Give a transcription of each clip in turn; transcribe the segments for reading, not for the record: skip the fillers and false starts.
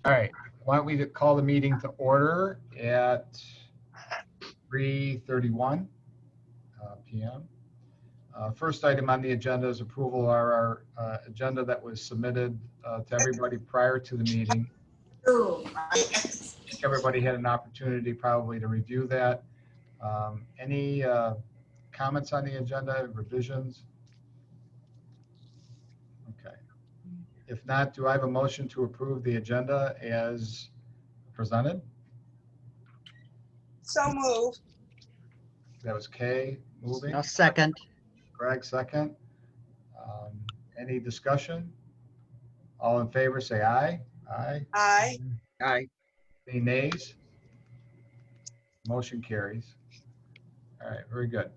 All right, why don't we call the meeting to order at 3:31 p.m. First item on the agenda is approval of our agenda that was submitted to everybody prior to the meeting. I think everybody had an opportunity probably to review that. Any comments on the agenda, revisions? Okay. If not, do I have a motion to approve the agenda as presented? So moved. That was Kay moving. I'll second. Greg second. Any discussion? All in favor, say aye. Aye. Aye. Aye. Any nays? Motion carries. All right, very good.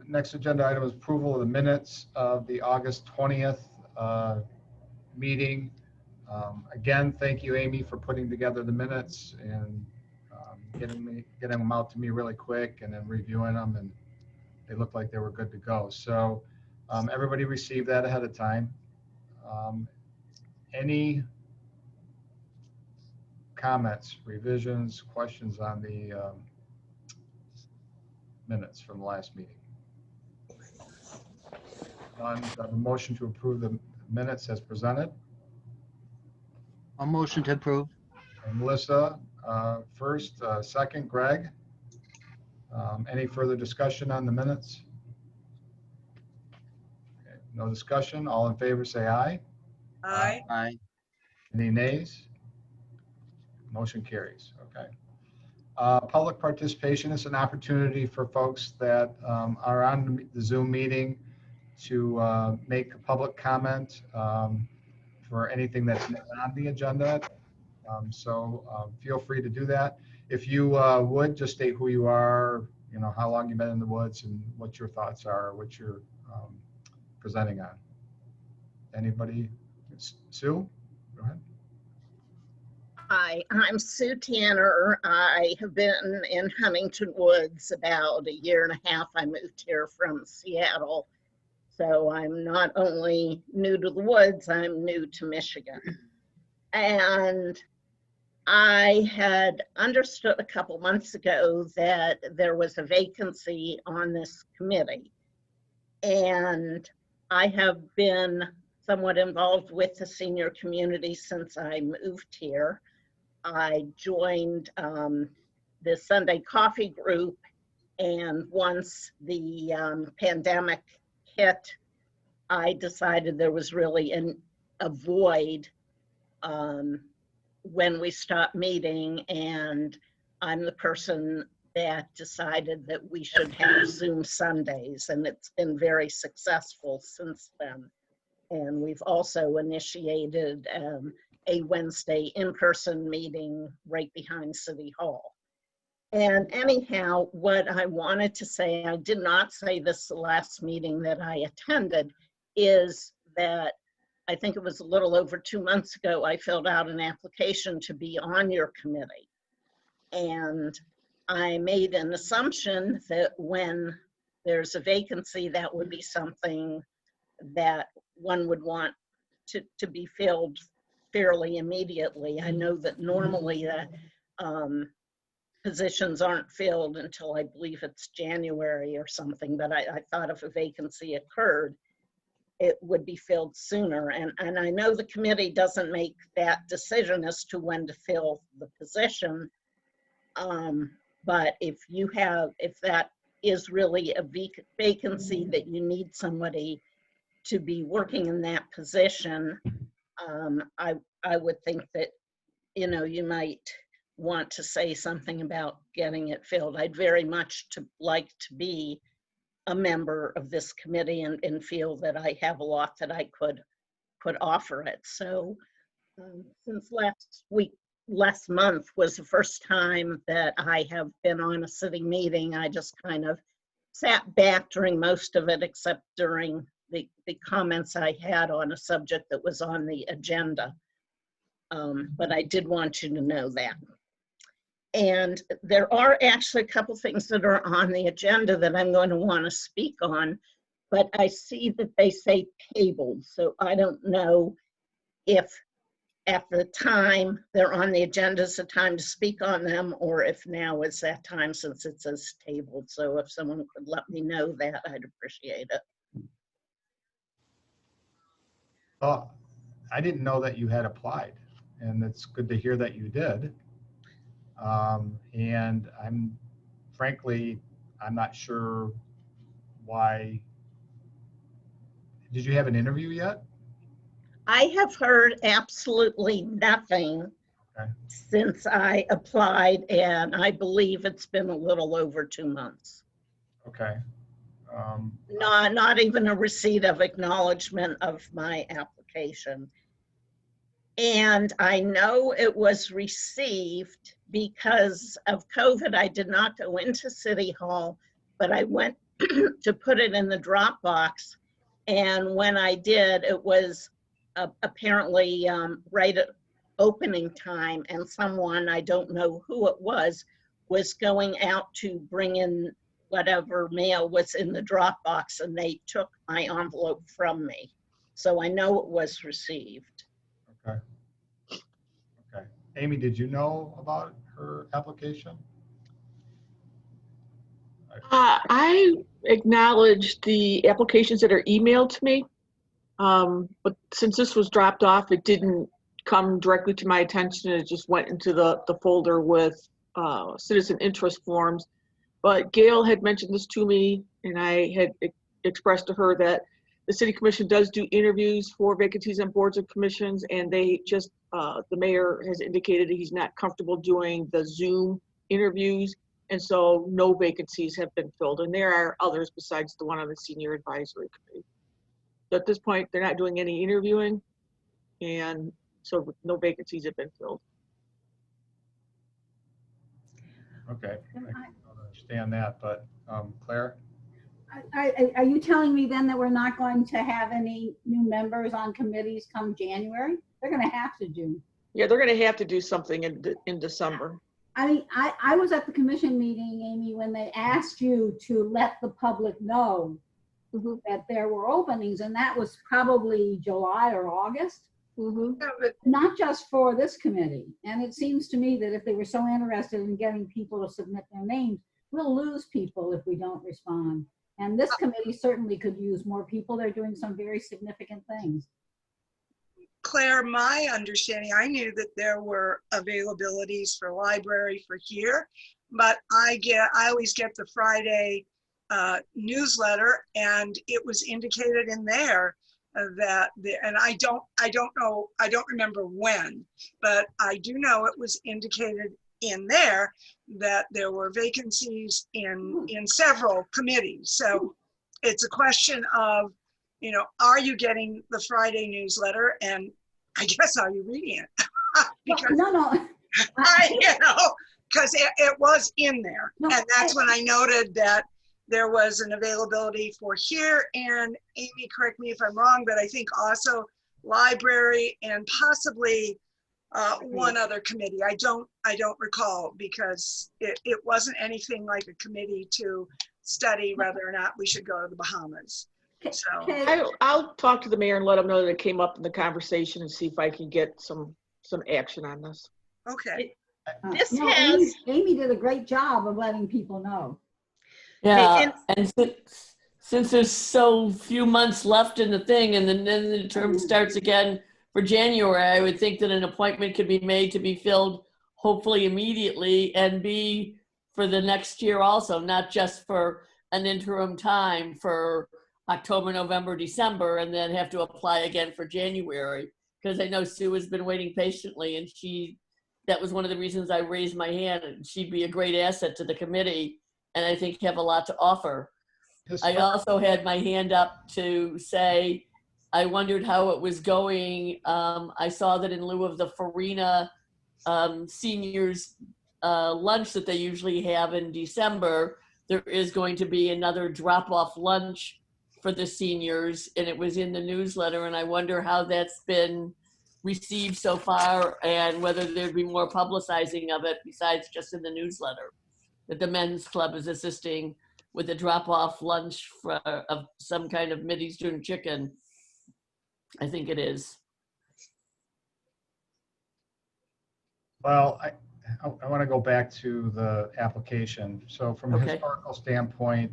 Next agenda item is approval of the minutes of the August 20th meeting. Again, thank you, Amy, for putting together the minutes and getting them out to me really quick and then reviewing them, and they looked like they were good to go. So everybody received that ahead of time. Any comments, revisions, questions on the minutes from the last meeting? None. Do I have a motion to approve the minutes as presented? I'll motion to approve. And Melissa, first, second, Greg. Any further discussion on the minutes? Okay, no discussion. All in favor, say aye. Aye. Aye. Any nays? Motion carries. Okay. Public participation is an opportunity for folks that are on the Zoom meeting to make a public comment for anything that's not on the agenda. So feel free to do that. If you would, just state who you are, you know, how long you've been in the woods and what your thoughts are, what you're presenting on. Anybody? Sue, go ahead. Hi, I'm Sue Tanner. I have been in Huntington Woods about a year and a half. I moved here from Seattle. So I'm not only new to the woods, I'm new to Michigan. And I had understood a couple months ago that there was a vacancy on this committee. And I have been somewhat involved with the senior community since I moved here. I joined the Sunday Coffee Group, and once the pandemic hit, I decided there was really a void when we stopped meeting, and I'm the person that decided that we should have Zoom Sundays, and it's been very successful since then. And we've also initiated a Wednesday in-person meeting right behind City Hall. And anyhow, what I wanted to say, I did not say this the last meeting that I attended, is that I think it was a little over 2 months ago, I filled out an application to be on your committee. And I made an assumption that when there's a vacancy, that would be something that one would want to be filled fairly immediately. I know that normally the positions aren't filled until I believe it's January or something, but I thought if a vacancy occurred, it would be filled sooner. And I know the committee doesn't make that decision as to when to fill the position. But if that is really a vacancy that you need somebody to be working in that position, I would think that, you know, you might want to say something about getting it filled. I'd very much like to be a member of this committee and feel that I have a lot that I could offer it. So since last month was the first time that I have been on a city meeting, I just kind of sat back during most of it, except during the comments I had on a subject that was on the agenda. But I did want you to know that. And there are actually a couple things that are on the agenda that I'm going to want to speak on, but I see that they say tabled. So I don't know if at the time they're on the agenda is the time to speak on them, or if now is that time since it says tabled. So if someone could let me know that, I'd appreciate it. Oh, I didn't know that you had applied, and it's good to hear that you did. And frankly, I'm not sure why. Did you have an interview yet? I have heard absolutely nothing Okay. since I applied, and I believe it's been a little over 2 months. Okay. Not even a receipt of acknowledgement of my application. And I know it was received because of COVID. I did not go into City Hall, but I went to put it in the Dropbox. And when I did, it was apparently right at opening time, and someone, I don't know who it was going out to bring in whatever mail was in the Dropbox, and they took my envelope from me. So I know it was received. Okay. Okay. Amy, did you know about her application? I acknowledge the applications that are emailed to me, but since this was dropped off, it didn't come directly to my attention. It just went into the folder with citizen interest forms. But Gail had mentioned this to me, and I had expressed to her that the City Commission does do interviews for vacancies on boards and commissions, and they just, the mayor has indicated that he's not comfortable doing the Zoom interviews. And so no vacancies have been filled. And there are others besides the one on the Senior Advisory Committee. So at this point, they're not doing any interviewing. And so no vacancies have been filled. Okay. I don't understand that, but Claire? Are you telling me then that we're not going to have any new members on committees come January? They're going to have to do. Yeah, they're going to have to do something in December. I mean, I was at the commission meeting, Amy, when they asked you to let the public know that there were openings, and that was probably July or August. Not just for this committee. And it seems to me that if they were so interested in getting people to submit their names, we'll lose people if we don't respond. And this committee certainly could use more people. They're doing some very significant things. Claire, my understanding, I knew that there were availabilities for library for here, but I always get the Friday newsletter, and it was indicated in there that and I don't know, I don't remember when, but I do know it was indicated in there that there were vacancies in several committees. So it's a question of, you know, are you getting the Friday newsletter? And I guess, are you reading it? Because no. because it was in there. No, and that's when I noted that there was an availability for here, and Amy, correct me if I'm wrong, but I think also library and possibly one other committee. I don't recall, because it wasn't anything like a committee to study whether or not we should go to the Bahamas. So I'll talk to the mayor and let him know that it came up in the conversation and see if I can get some action on this. okay. Amy did a great job of letting people know. Yeah, and since there's so few months left in the thing, and then the term starts again for January, I would think that an appointment could be made to be filled hopefully immediately, and be for the next year also, not just for an interim time for October, November, December, and then have to apply again for January. Because I know Sue has been waiting patiently, and that was one of the reasons I raised my hand, and she'd be a great asset to the committee, and I think have a lot to offer. I also had my hand up to say, I wondered how it was going. I saw that in lieu of the Farina seniors lunch that they usually have in December, there is going to be another drop-off lunch for the seniors, and it was in the newsletter, and I wonder how that's been received so far, and whether there'd be more publicizing of it besides just in the newsletter. That the men's club is assisting with a drop-off lunch of some kind of Middle Eastern chicken. I think it is. Well, I want to go back to the application. So from a Okay. historical standpoint,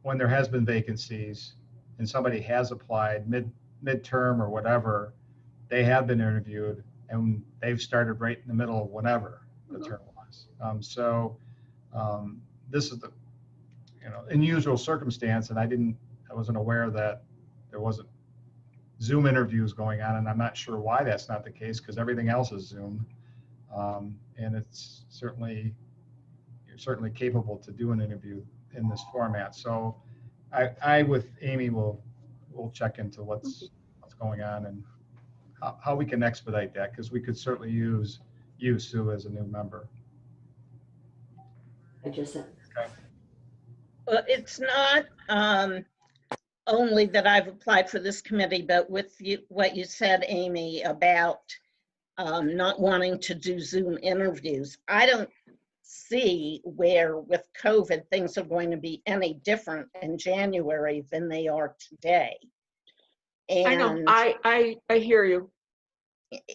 when there has been vacancies and somebody has applied midterm or whatever, they have been interviewed and they've started right in the middle of whatever the term was. This is the, unusual circumstance, and I wasn't aware that there wasn't Zoom interviews going on, and I'm not sure why that's not the case because everything else is Zoom. And it's you're certainly capable to do an interview in this format. So I with Amy will check into what's going on and how we can expedite that, because we could certainly use you, Sue, as a new member. Well, it's not only that I've applied for this committee, but with what you said, Amy, about not wanting to do Zoom interviews. I don't see where with COVID things are going to be any different in January than they are today. I know, And I hear you.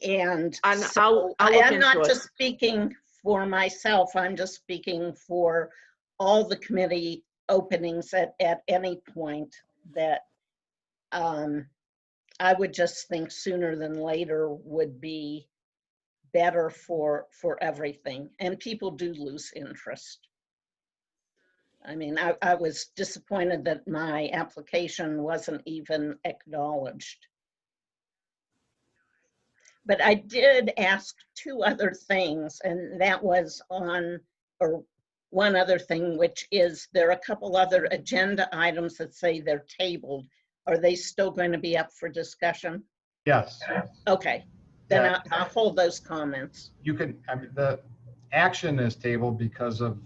And And so I'll look I'm not into it. just speaking for myself, I'm just speaking for all the committee openings at any point that I would just think sooner than later would be better for everything. And people do lose interest. I mean, I was disappointed that my application wasn't even acknowledged. But I did ask two other things, and that was or one other thing, which is there are a couple other agenda items that say they're tabled. Are they still going to be up for discussion? Yes. Okay, then Yeah. I'll hold those comments. You can, the action is tabled because of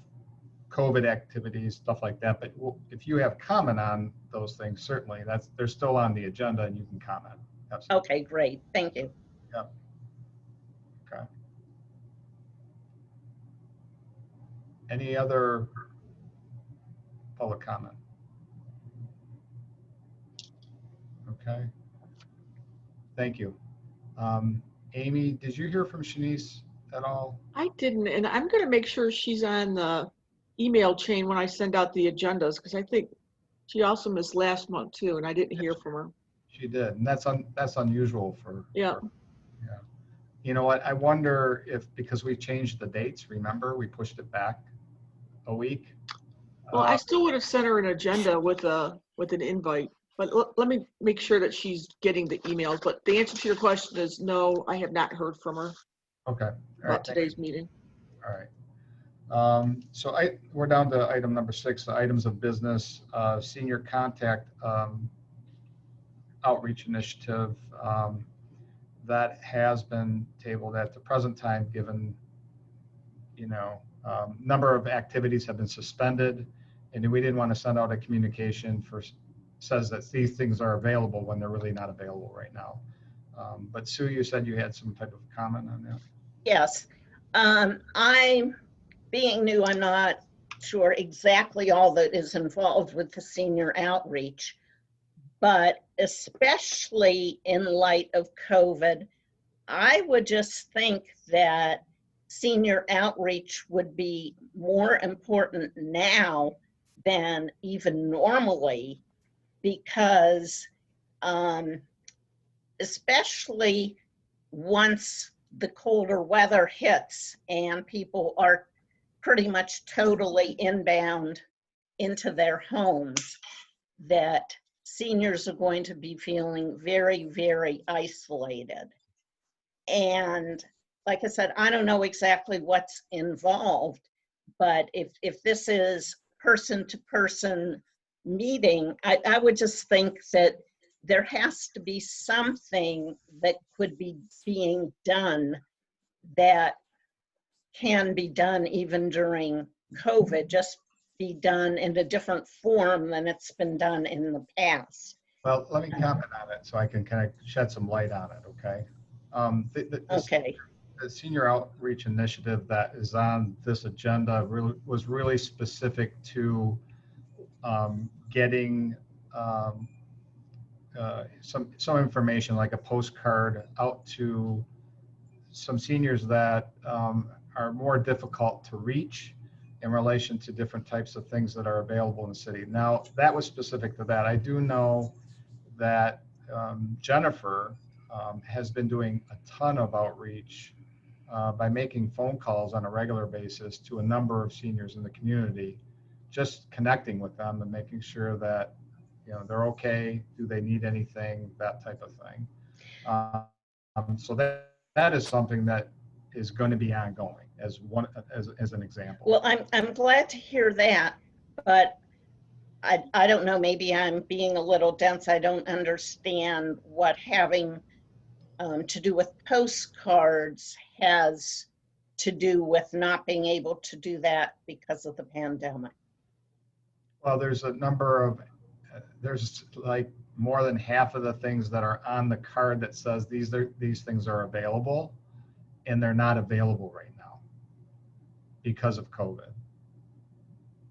COVID activities, stuff like that. But if you have comment on those things, certainly they're still on the agenda and you can comment. Absolutely. Okay, great, thank you. Yep. Okay. Any other public comment? Okay. Thank you. Amy, did you hear from Shanice at all? I didn't, and I'm gonna make sure she's on the email chain when I send out the agendas, because I think she also missed last month too, and I didn't hear from her. She did, and that's unusual for. Yeah. Yeah. You know what? I wonder if, because we changed the dates, remember, we pushed it back a week. Well, I still would have sent her an agenda with an invite, but let me make sure that she's getting the emails. But the answer to your question is no, I have not heard from her Okay. All about right. today's meeting. All right. So we're down to item number 6, the items of business, senior contact outreach initiative. That has been tabled at the present time, given, number of activities have been suspended, and we didn't want to send out a communication says that these things are available when they're really not available right now. But Sue, you said you had some type of comment on that. Yes, being new, I'm not sure exactly all that is involved with the senior outreach, but especially in light of COVID, I would just think that senior outreach would be more important now than even normally, because especially once the colder weather hits and people are pretty much totally inbound into their homes, that seniors are going to be feeling very, very isolated. And like I said, I don't know exactly what's involved, but if this is person-to-person meeting, I would just think that there has to be something that could be being done that can be done even during COVID, just be done in a different form than it's been done in the past. Well, let me comment on it so I can kind of shed some light on it, okay? Okay. The senior outreach initiative that is on this agenda was really specific to getting some information, like a postcard, out to some seniors that are more difficult to reach in relation to different types of things that are available in the city. Now, that was specific to that. I do know that Jennifer has been doing a ton of outreach by making phone calls on a regular basis to a number of seniors in the community, just connecting with them and making sure that, you know, they're okay, do they need anything, that type of thing. So that is something that is going to be ongoing as an example. Well, I'm glad to hear that, but I don't know, maybe I'm being a little dense. I don't understand what having to do with postcards has to do with not being able to do that because of the pandemic. Well, there's a number of, there's like more than half of the things that are on the card that says these things are available, and they're not available right now because of COVID.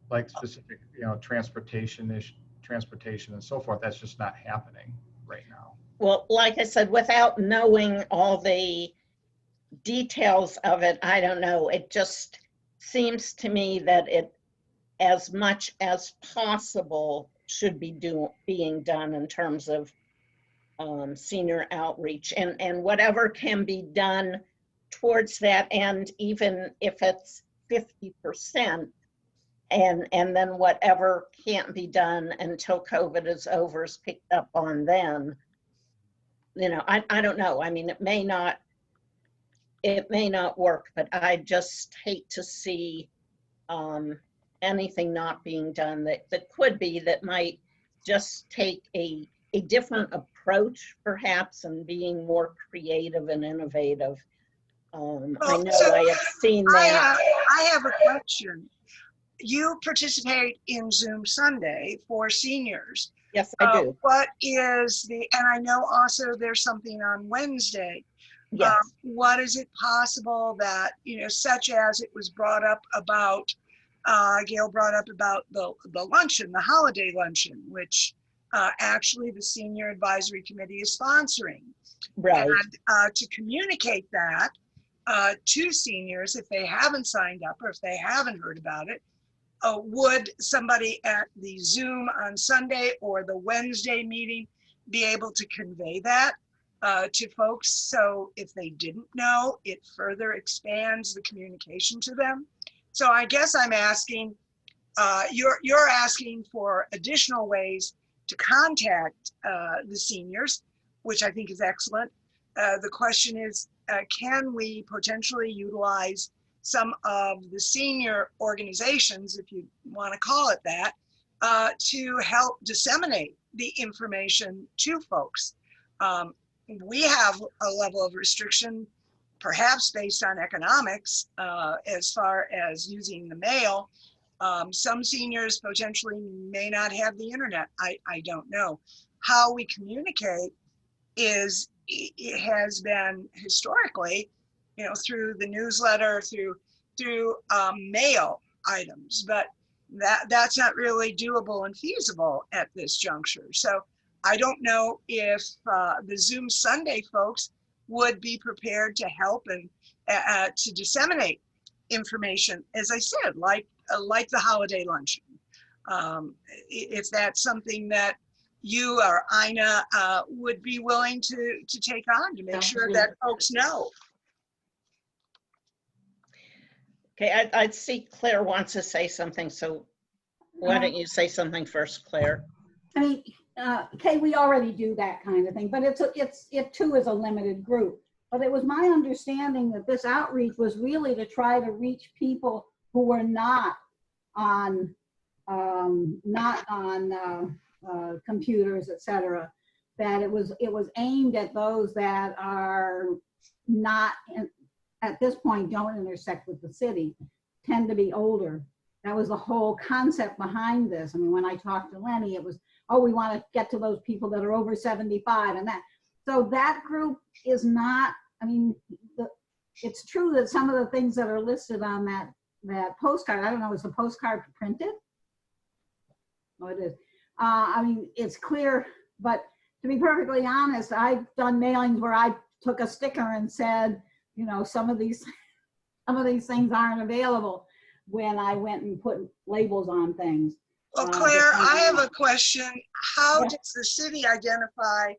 Like specific, you know, transportation and so forth, that's just not happening right now. Well, like I said, without knowing all the details of it, I don't know. It just seems to me that it, as much as possible, should be being done in terms of senior outreach, and whatever can be done towards that, and even if it's 50%, and then whatever can't be done until COVID is over is picked up on then. You know, I don't know. I mean, it may not work, but I just hate to see anything not being done that could be, that might just take a different approach perhaps, and being more creative and innovative. I know so I have seen that. I have a question. You participate in Zoom Sunday for seniors. Yes, I do. What is and I know also there's something on Wednesday. Yes. What is it possible that, you know, such as it was brought up about, Gail brought up about the luncheon, the holiday luncheon, which actually the Senior Advisory Committee is sponsoring. Right. And to communicate that to seniors, if they haven't signed up or if they haven't heard about it, would somebody at the Zoom on Sunday or the Wednesday meeting be able to convey that to folks? So if they didn't know, it further expands the communication to them. So I guess I'm asking, you're asking for additional ways to contact the seniors, which I think is excellent. The question is, can we potentially utilize some of the senior organizations, if you want to call it that, to help disseminate the information to folks? We have a level of restriction, perhaps based on economics, as far as using the mail. Some seniors potentially may not have the internet. I don't know. How we communicate it has been historically, you know, through the newsletter, through mail items, but that's not really doable and feasible at this juncture. So I don't know if the Zoom Sunday folks would be prepared to help and to disseminate information, as I said, like the holiday luncheon. If that's something that you or Ina would be willing to take on to make sure that folks know. Okay, I see Claire wants to say something, so why don't you say something first, Claire? I mean, Kay, we already do that kind of thing, but it too is a limited group. But it was my understanding that this outreach was really to try to reach people who were not on computers, et cetera. That it was aimed at those that are not, at this point, don't intersect with the city, tend to be older. That was the whole concept behind this. I mean, when I talked to Lenny, it was, oh, we want to get to those people that are over 75 and that. So that group is not, I mean, it's true that some of the things that are listed on that postcard, I don't know, is the postcard printed? Oh, it is. I mean, it's clear, but to be perfectly honest, I've done mailings where I took a sticker and said, you know, some of these things aren't available when I went and put labels on things. Well, that Claire, they I have want. a question. How Yeah. does the city identify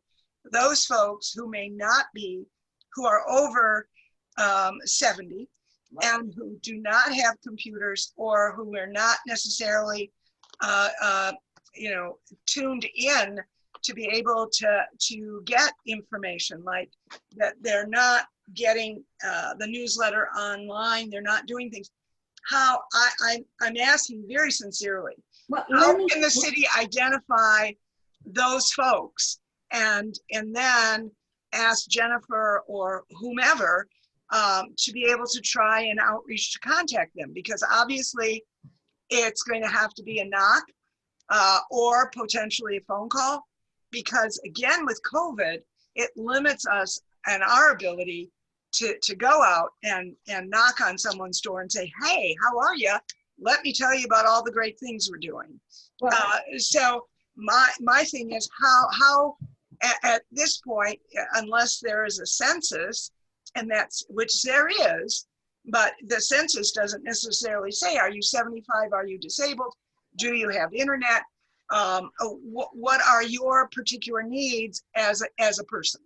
those folks who may not be, who are over 70 and who do not have computers or who are not necessarily, you know, tuned in to be able to get information, like that they're not getting the newsletter online, they're not doing things. How, I'm asking very sincerely, Well, how let me, can the city identify those folks and then ask Jennifer or whomever to be able to try and outreach to contact them? Because obviously it's going to have to be a knock or potentially a phone call, because again, with COVID, it limits us and our ability to go out and knock on someone's door and say, hey, how are you? Let me tell you about all the great things we're doing. well, So my thing is how at this point, unless there is a census, and that's, which there is, but the census doesn't necessarily say, are you 75? Are you disabled? Do you have internet? What are your particular needs as a person?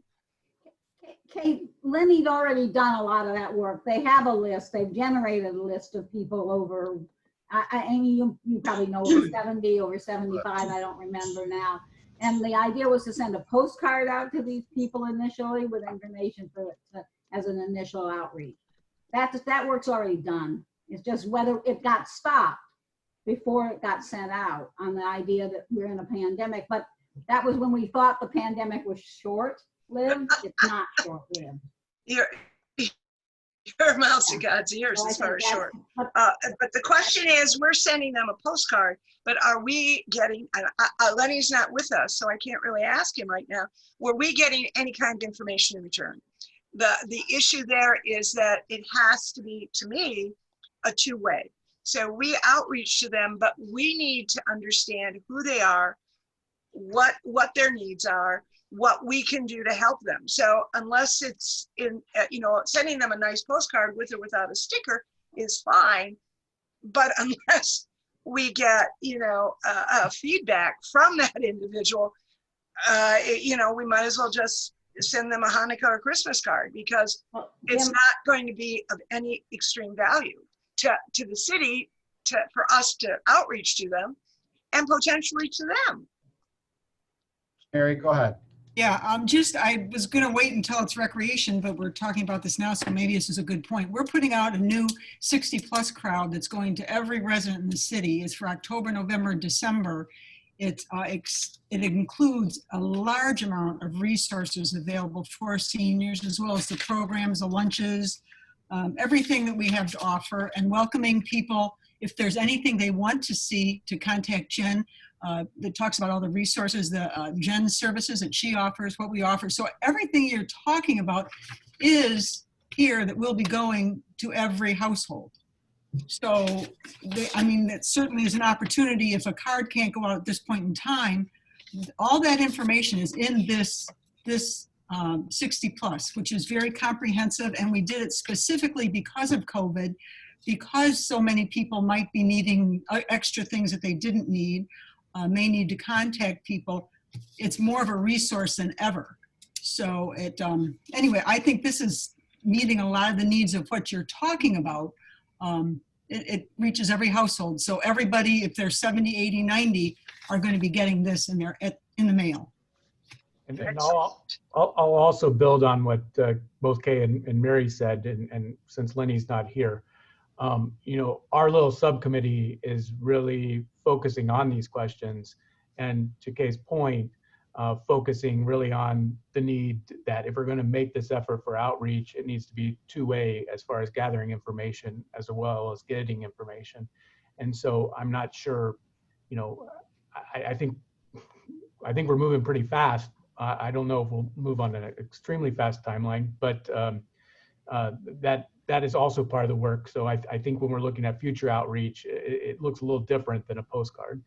Kate, Lenny'd already done a lot of that work. They have a list. They've generated a list of people over, Amy, you probably know, over 70, over 75, I don't remember now. And the idea was to send a postcard out to these people initially with information as an initial outreach. That work's already done. It's just whether it got stopped before it got sent out on the idea that we're in a pandemic. But that was when we thought the pandemic was short-lived. It's not short-lived. Your mouth to God's ears So I as far think as short. But the question is, we're sending them a postcard, but are we getting, Lenny's not with us, so I can't really ask him right now. Were we getting any kind of information in return? The issue there is that it has to be, to me, a two-way. So we outreach to them, but we need to understand who they are, what their needs are, what we can do to help them. So unless it's in, you know, sending them a nice postcard with or without a sticker is fine. But unless we get, you know, feedback from that individual, you know, we might as well just send them a Hanukkah or Christmas card, because it's not going to be of any extreme value to the city, for us to outreach to them and potentially to them. Mary, go ahead. Yeah, I was going to wait until it's recreation, but we're talking about this now, so maybe this is a good point. We're putting out a new 60+ crowd that's going to every resident in the city. It's for October, November, and December. It includes a large amount of resources available for seniors, as well as the programs, the lunches, everything that we have to offer, and welcoming people. If there's anything they want to see, to contact Jen. That talks about all the resources, the Jen services that she offers, what we offer. So everything you're talking about is here that will be going to every household. So, I mean, that certainly is an opportunity. If a card can't go out at this point in time, all that information is in this 60+, which is very comprehensive. And we did it specifically because of COVID, because so many people might be needing extra things that they didn't need. May need to contact people. It's more of a resource than ever. So anyway, I think this is meeting a lot of the needs of what you're talking about. It reaches every household. So everybody, if they're 70, 80, 90, are going to be getting this in the mail. And I'll also build on what both Kay and Mary said, and since Lenny's not here, you know, our little subcommittee is really focusing on these questions, and to Kay's point, focusing really on the need that if we're going to make this effort for outreach, it needs to be two-way as far as gathering information as well as getting information. And so I'm not sure, you know, I think we're moving pretty fast. I don't know if we'll move on an extremely fast timeline, but that is also part of the work. So I think when we're looking at future outreach, it looks a little different than a postcard.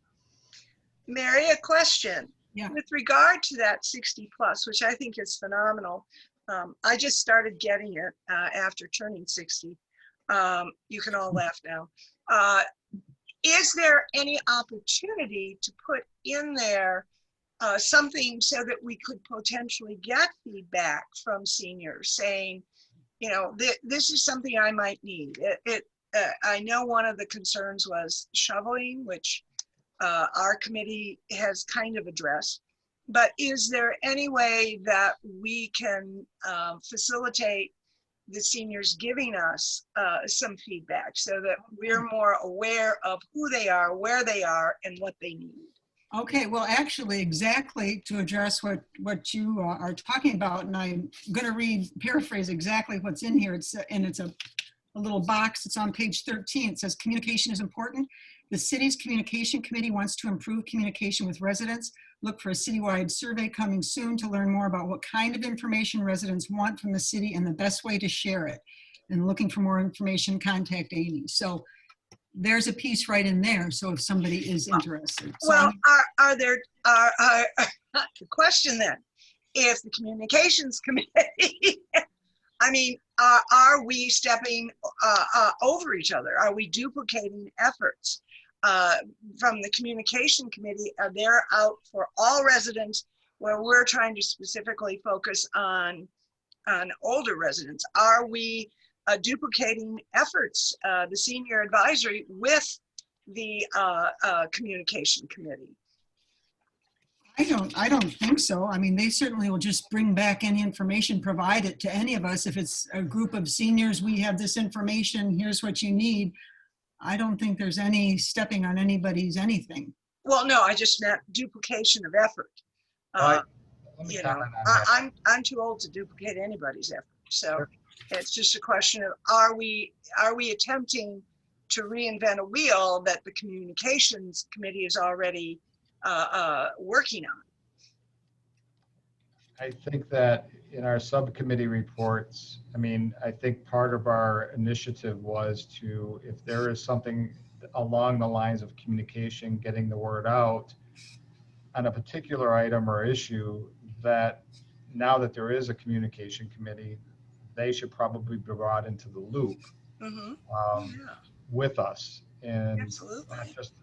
Mary, a question. Yeah. With regard to that 60+, which I think is phenomenal, I just started getting it after turning 60. You can all laugh now. Is there any opportunity to put in there something so that we could potentially get feedback from seniors saying, you know, this is something I might need. I know one of the concerns was shoveling, which our committee has kind of addressed. But is there any way that we can facilitate the seniors giving us some feedback so that we're more aware of who they are, where they are, and what they need? Okay, well, actually, exactly to address what you are talking about, and I'm going to paraphrase exactly what's in here. It's a little box. It's on page 13. It says communication is important. The city's communication committee wants to improve communication with residents. Look for a citywide survey coming soon to learn more about what kind of information residents want from the city and the best way to share it. And looking for more information, contact Amy. So there's a piece right in there. So if somebody is interested. Well, the question then, if the communications committee, I mean, are we stepping over each other? Are we duplicating efforts? From the communication committee, they're out for all residents, where we're trying to specifically focus on older residents. Are we duplicating efforts, the senior advisory with the communication committee? I don't think so. I mean, they certainly will just bring back any information provided to any of us. If it's a group of seniors, we have this information, here's what you need. I don't think there's any stepping on anybody's anything. Well, no, I just meant duplication of effort. You know, I'm too old to duplicate anybody's effort. So it's just a question of, are we attempting to reinvent a wheel that the communications committee is already working on? I think that in our subcommittee reports, I mean, I think part of our initiative was to, if there is something along the lines of communication, getting the word out on a particular item or issue, that now that there is a communication committee, they should probably be brought into the loop with us. And just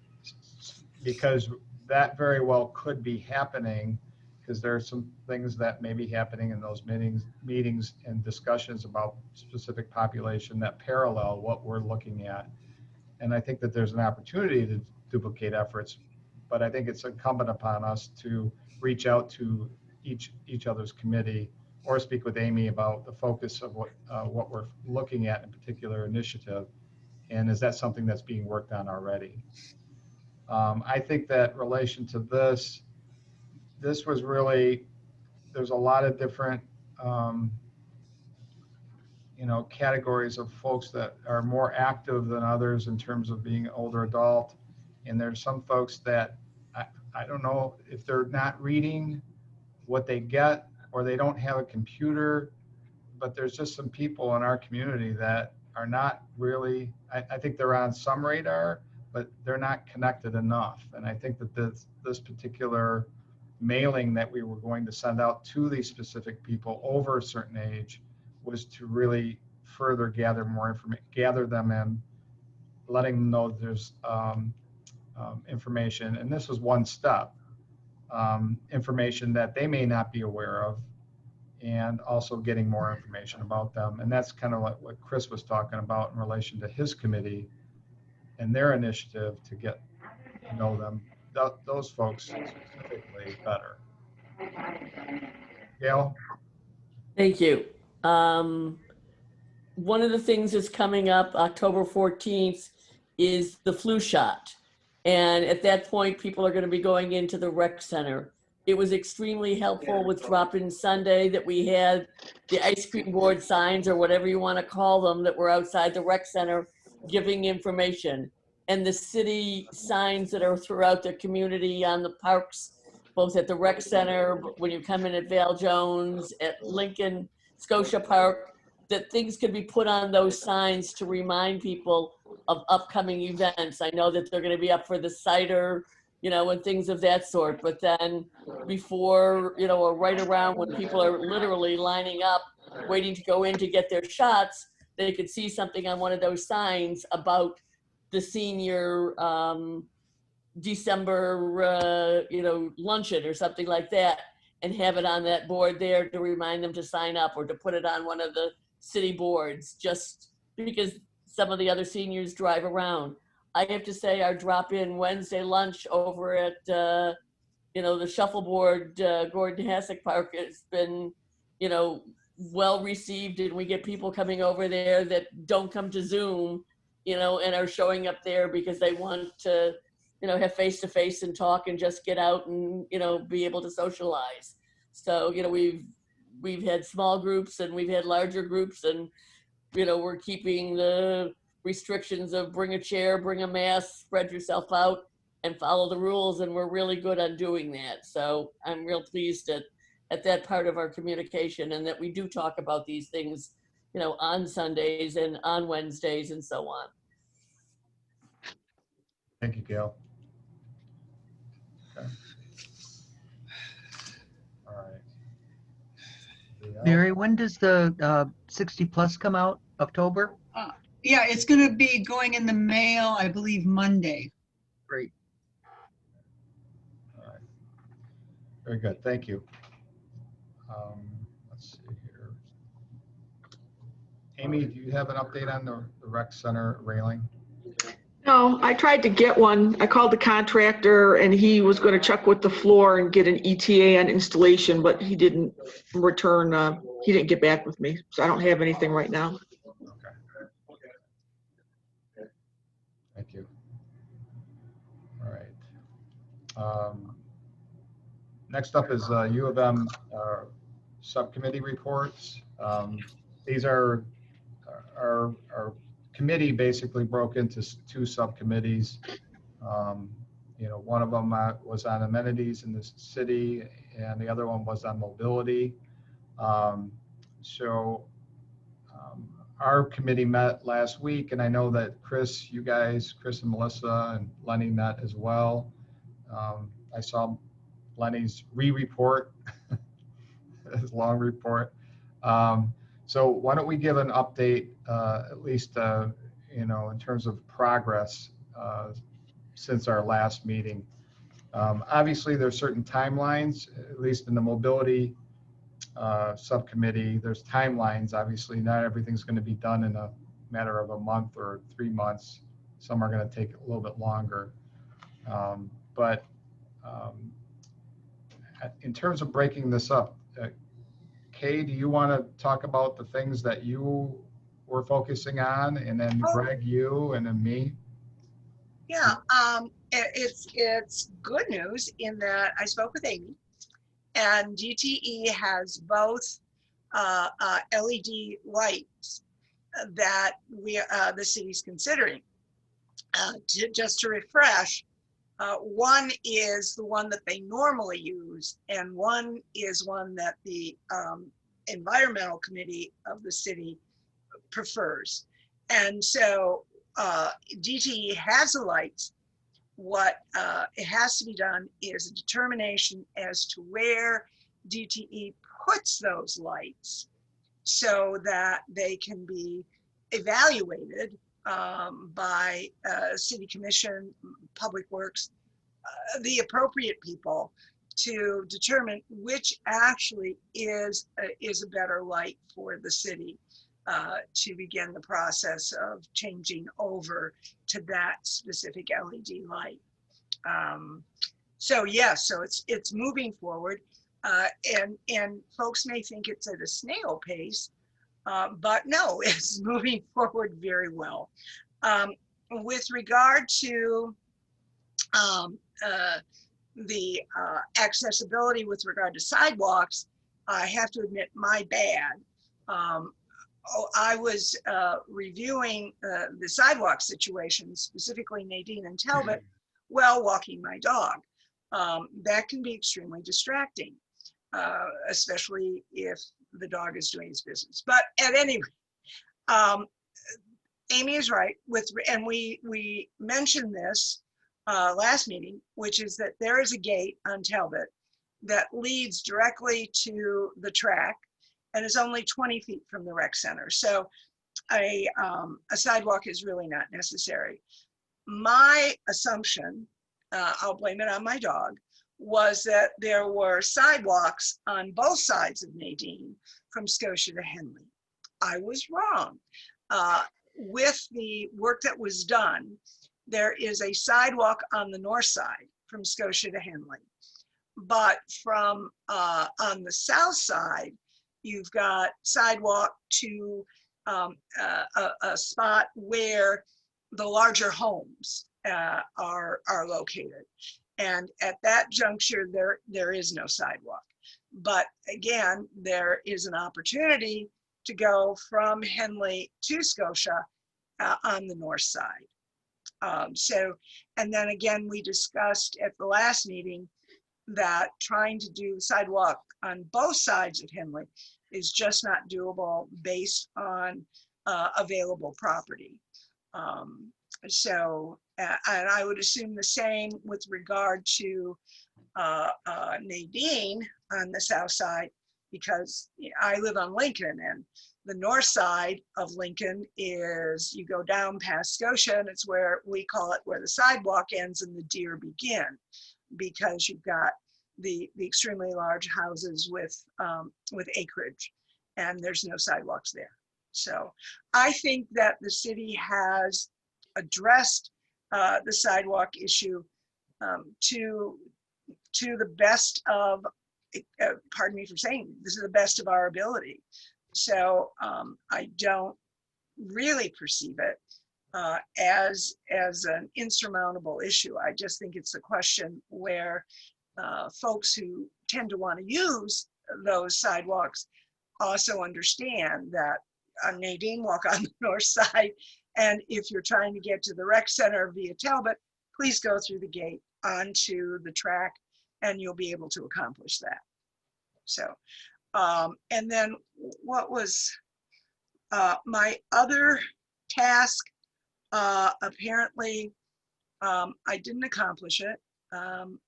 because that very well could be happening, because there are some things that may be happening in those meetings and discussions about specific population that parallel what we're looking at. And I think that there's an opportunity to duplicate efforts, but I think it's incumbent upon us to reach out to each other's committee or speak with Amy about the focus of what we're looking at in a particular initiative. And is that something that's being worked on already? I think that relation to this was really, there's a lot of different, categories of folks that are more active than others in terms of being older adult. And there's some folks that, I don't know if they're not reading what they get or they don't have a computer, but there's just some people in our community that are not really, I think they're on some radar, but they're not connected enough. And I think that this particular mailing that we were going to send out to these specific people over a certain age was to really further gather more information, gather them in, letting them know there's information. And this was one step, information that they may not be aware of, and also getting more information about them. And that's kind of like what Chris was talking about in relation to his committee and their initiative to get to know them, those folks specifically better. Gail? Thank you. One of the things that's coming up October 14th is the flu shot. And at that point, people are going to be going into the rec center. It was extremely helpful with Drop-In Sunday that we had the ice cream board signs, or whatever you want to call them, that were outside the rec center giving information. And the city signs that are throughout the community on the parks, both at the rec center, when you come in at Val Jones, at Lincoln, Scotia Park, that things could be put on those signs to remind people of upcoming events. I know that they're going to be up for the cider, and things of that sort. But then before, or right around when people are literally lining up waiting to go in to get their shots, they could see something on one of those signs about the senior December, luncheon or something like that, and have it on that board there to remind them to sign up, or to put it on one of the city boards, just because some of the other seniors drive around. I have to say our drop-in Wednesday lunch over at, the Shuffleboard, Gordon Hassick Park has been, well received, and we get people coming over there that don't come to Zoom, and are showing up there because they want to, have face-to-face and talk and just get out and, be able to socialize. So, we've had small groups and we've had larger groups, and, we're keeping the restrictions of bring a chair, bring a mask, spread yourself out, and follow the rules. And we're really good on doing that. So I'm real pleased at that part of our communication, and that we do talk about these things, on Sundays and on Wednesdays and so on. Thank you, Gail. Okay. All right. Anything else? Mary, when does the 60 plus come out? October? Yeah, it's going to be going in the mail, I believe, Monday. Great. All right. Very good. Thank you. Let's see here. Amy, do you have an update on the rec center railing? No, I tried to get one. I called the contractor and he was going to check with the floor and get an ETA on installation, but he didn't return, he didn't get back with me. So I don't have anything right now. Okay. Thank you. All right. Next up is U of M subcommittee reports. These are our committee basically broke into two subcommittees. One of them was on amenities in the city, and the other one was on mobility. Our committee met last week, and I know that Chris and Melissa and Lenny met as well. I saw Lenny's report, his long report. So why don't we give an update, at least, in terms of progress since our last meeting. Obviously, there's certain timelines, at least in the mobility subcommittee. There's timelines. Obviously, not everything's going to be done in a matter of a month or 3 months. Some are going to take a little bit longer. But in terms of breaking this up, Kay, do you want to talk about the things that you were focusing on, and then Greg, you, and then me? Yeah, it's good news in that I spoke with Amy, and DTE has both LED lights that the city's considering. Just to refresh, one is the one that they normally use, and one is one that the environmental committee of the city prefers. And so DTE has the lights. What it has to be done is a determination as to where DTE puts those lights so that they can be evaluated by City Commission, Public Works, the appropriate people to determine which actually is a better light for the city to begin the process of changing over to that specific LED light. So it's moving forward, and folks may think it's at a snail pace, but no, it's moving forward very well. With regard to the accessibility with regard to sidewalks, I have to admit, my bad. I was reviewing the sidewalk situation, specifically Nadine and Talbot, while walking my dog. That can be extremely distracting, especially if the dog is doing its business. But at any rate, Amy is right, and we mentioned this last meeting, which is that there is a gate on Talbot that leads directly to the track, and is only 20 feet from the rec center. So a sidewalk is really not necessary. My assumption, I'll blame it on my dog, was that there were sidewalks on both sides of Nadine from Scotia to Henley. I was wrong. With the work that was done, there is a sidewalk on the north side from Scotia to Henley. But from on the south side, you've got sidewalk to a spot where the larger homes are located. And at that juncture, there is no sidewalk. But again, there is an opportunity to go from Henley to Scotia on the north side. And then again, we discussed at the last meeting that trying to do sidewalk on both sides of Henley is just not doable based on available property. And I would assume the same with regard to Nadine on the south side, because I live on Lincoln, and the north side of Lincoln is, you go down past Scotia, and it's where we call it where the sidewalk ends and the deer begin, because you've got the extremely large houses with acreage, and there's no sidewalks there. So I think that the city has addressed the sidewalk issue to the best of, pardon me for saying, this is the best of our ability. So I don't really perceive it as an insurmountable issue. I just think it's a question where folks who tend to want to use those sidewalks also understand that Nadine, walk on the north side, and if you're trying to get to the rec center via Talbot, please go through the gate onto the track, and you'll be able to accomplish that. So, and then what was my other task? Apparently, I didn't accomplish it. And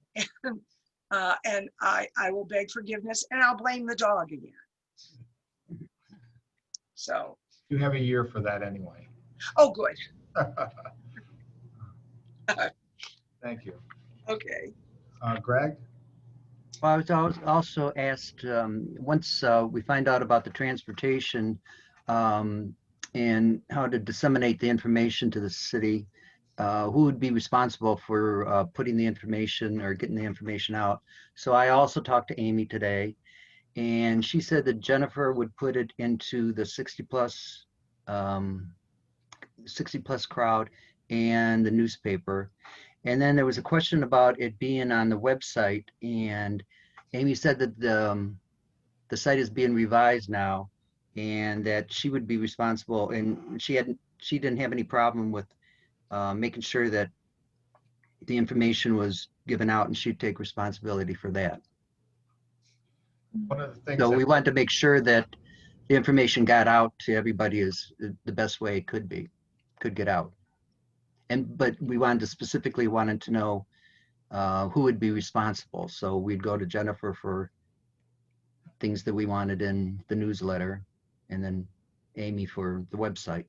I will beg forgiveness, and I'll blame the dog again. So. You have a year for that anyway. Oh, good. Thank you. Okay. Greg? Well, I was also asked, once we find out about the transportation and how to disseminate the information to the city, who would be responsible for putting the information or getting the information out. So I also talked to Amy today, and she said that Jennifer would put it into the 60 plus crowd and the newspaper. And then there was a question about it being on the website, and Amy said that the site is being revised now, and that she would be responsible, and she didn't have any problem with making sure that the information was given out, and she'd take responsibility for that. One of the things So that we wanted to make sure that the information got out to everybody is the best way it could get out. But we specifically wanted to know who would be responsible. So we'd go to Jennifer for things that we wanted in the newsletter, and then Amy for the website.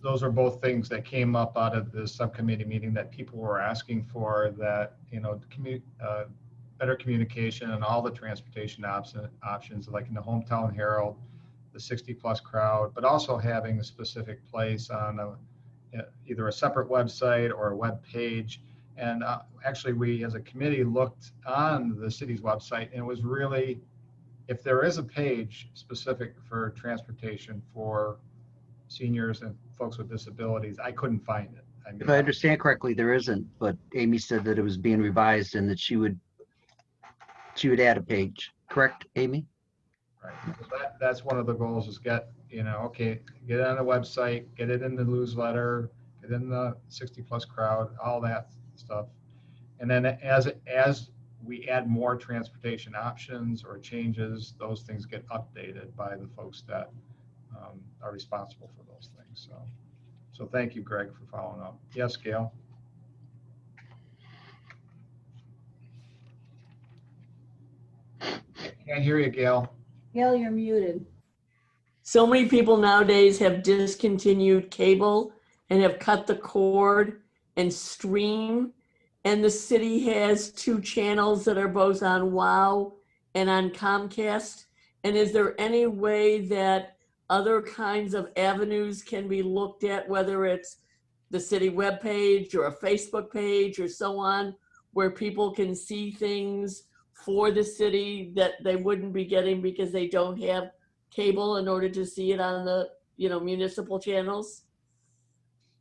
those are both things that came up out of the subcommittee meeting that people were asking for, that, you know, better communication and all the transportation options, like in the Hometown Herald, the 60 plus crowd, but also having a specific place on either a separate website or a web page. And actually, we as a committee looked on the city's website, and it was really, if there is a page specific for transportation for seniors and folks with disabilities, I couldn't find it. If I understand correctly, there isn't, but Amy said that it was being revised and that she would add a page. Correct, Amy? Right. So that's one of the goals, is get it on the website, get it in the newsletter, get in the 60 plus crowd, all that stuff. And then as we add more transportation options or changes, those things get updated by the folks that are responsible for those things. So thank you, Greg, for following up. Yes, Gail? Can't hear you, Gail. Gail, you're muted. So many people nowadays have discontinued cable and have cut the cord and stream. And the city has 2 channels that are both on WOW and on Comcast. And is there any way that other kinds of avenues can be looked at, whether it's the city webpage or a Facebook page or so on, where people can see things for the city that they wouldn't be getting because they don't have cable in order to see it on the, municipal channels?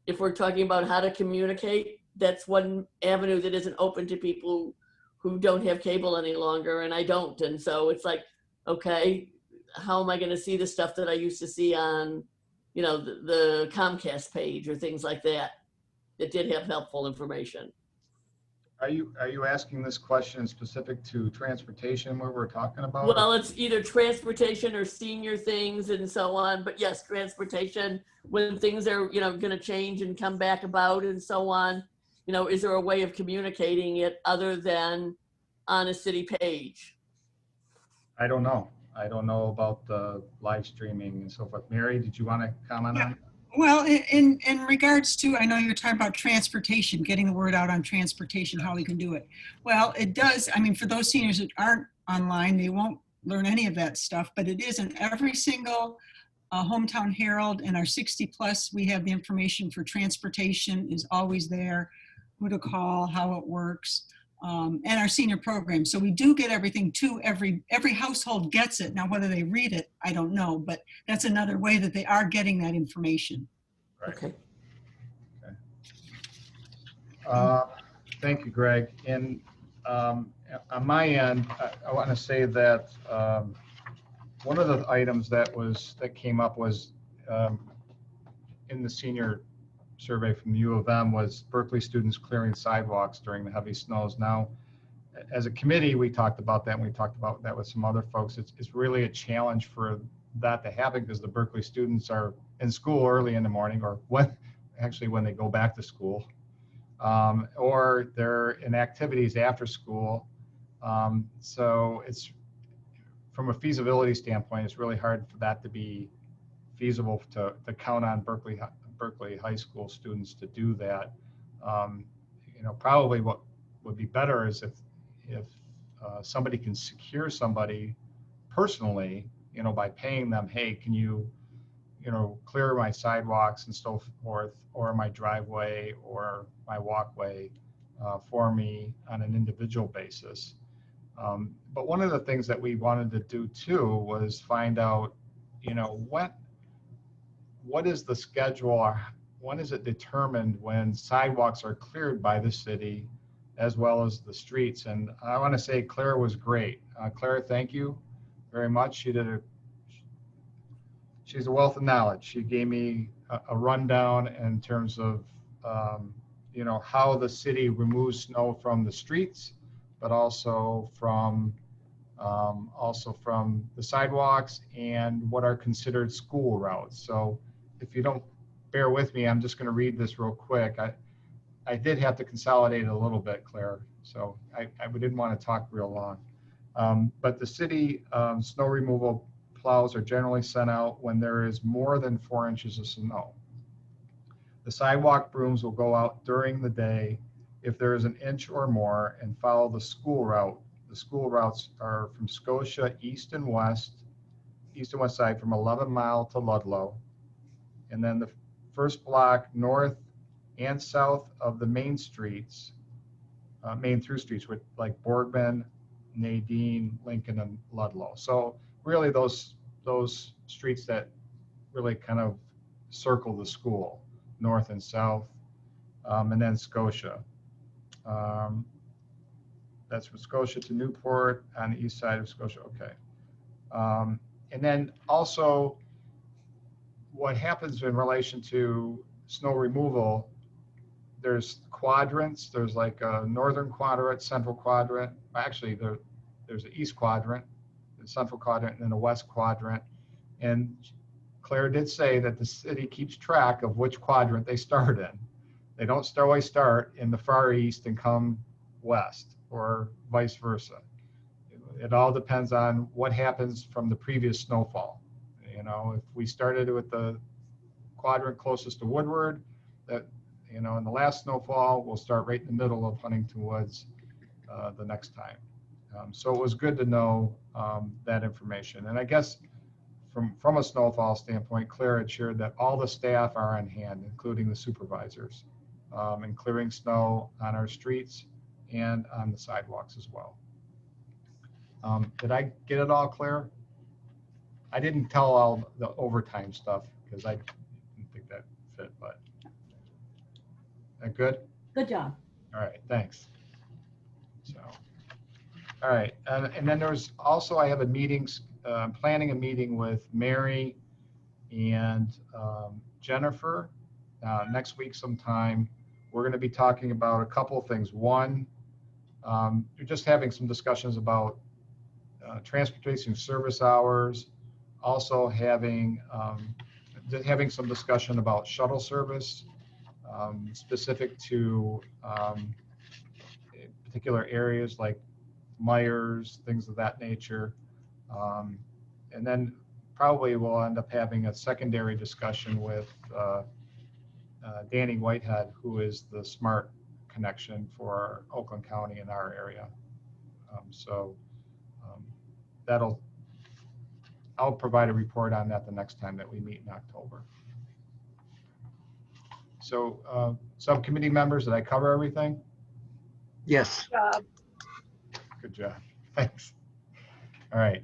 If we're talking about how to communicate, that's one avenue that isn't open to people who don't have cable any longer, and I don't. And so it's like, okay, how am I going to see the stuff that I used to see on, the Comcast page or things like that did have helpful information? Are you asking this question specific to transportation, where we're talking about? Well, it's either transportation or senior things and so on, but yes, transportation, when things are, going to change and come back about and so on, is there a way of communicating it other than on a city page? I don't know. I don't know about the live streaming and so forth. Mary, did you want to comment on it? Well, in regards to, I know you're talking about transportation, getting the word out on transportation, how we can do it. Well, it does. I mean, for those seniors that aren't online, they won't learn any of that stuff, but it is in every single Hometown Herald and our 60 plus. We have the information for transportation is always there, who to call, how it works, and our senior program. So we do get everything to every household gets it. Now, whether they read it, I don't know, but that's another way that they are getting that information. Right. Okay. Thank you, Greg. And on my end, I want to say that one of the items that came up was in the senior survey from U of M was Berkeley students clearing sidewalks during the heavy snows. Now, as a committee, we talked about that, and we talked about that with some other folks. It's really a challenge for that to happen because the Berkeley students are in school early in the morning, or when they go back to school, or they're in activities after school. So it's, from a feasibility standpoint, it's really hard for that to be feasible to count on Berkeley High School students to do that. Probably what would be better is if somebody can secure somebody personally, by paying them, hey, can you, clear my sidewalks and so forth, or my driveway or my walkway for me on an individual basis. But one of the things that we wanted to do too was find out, what is the schedule, or when is it determined when sidewalks are cleared by the city as well as the streets? And I want to say Claire was great. Claire, thank you very much. She's a wealth of knowledge. She gave me a rundown in terms of, how the city removes snow from the streets, but also from the sidewalks and what are considered school routes. So if you don't bear with me, I'm just going to read this real quick. I did have to consolidate it a little bit, Claire, so I didn't want to talk real long. But the city snow removal plows are generally sent out when there is more than 4 inches of snow. The sidewalk brooms will go out during the day if there is an inch or more and follow the school route. The school routes are from Scotia east and west side from 11 Mile to Ludlow. And then the first block north and south of the main streets, main through streets, with like Boardman, Nadine, Lincoln, and Ludlow. So really those streets that really kind of circle the school, north and south, and then Scotia. That's from Scotia to Newport on the east side of Scotia. Okay. And then also what happens in relation to snow removal, there's quadrants. There's like a northern quadrant, central quadrant. Actually, there's the east quadrant, the central quadrant, and then the west quadrant. And Claire did say that the city keeps track of which quadrant they start in. They don't always start in the far east and come west, or vice versa. it all depends on what happens from the previous snowfall. You know, if we started with the quadrant closest to Woodward, that, you know, in the last snowfall, we'll start right in the middle of Huntington Woods the next time. So it was good to know that information. And I guess from a snowfall standpoint, Claire had shared that all the staff are on hand, including the supervisors, in clearing snow on our streets and on the sidewalks as well. Did I get it all, Claire? I didn't tell all the overtime stuff because I didn't think that fit, but that good? Good job. All right, thanks. So, all right, and then there's also, I have a meeting, I'm planning a meeting with Mary and Jennifer next week sometime. We're going to be talking about a couple of things. One, we're just having some discussions about transportation service hours, also having some discussion about shuttle service, specific to particular areas like Myers, things of that nature. And then probably we'll end up having a secondary discussion with Danny Whitehead, who is the SMART connection for Oakland County in our area. I'll provide a report on that the next time that we meet in October. So subcommittee members, did I cover everything? Yes. Good job. Thanks. All right.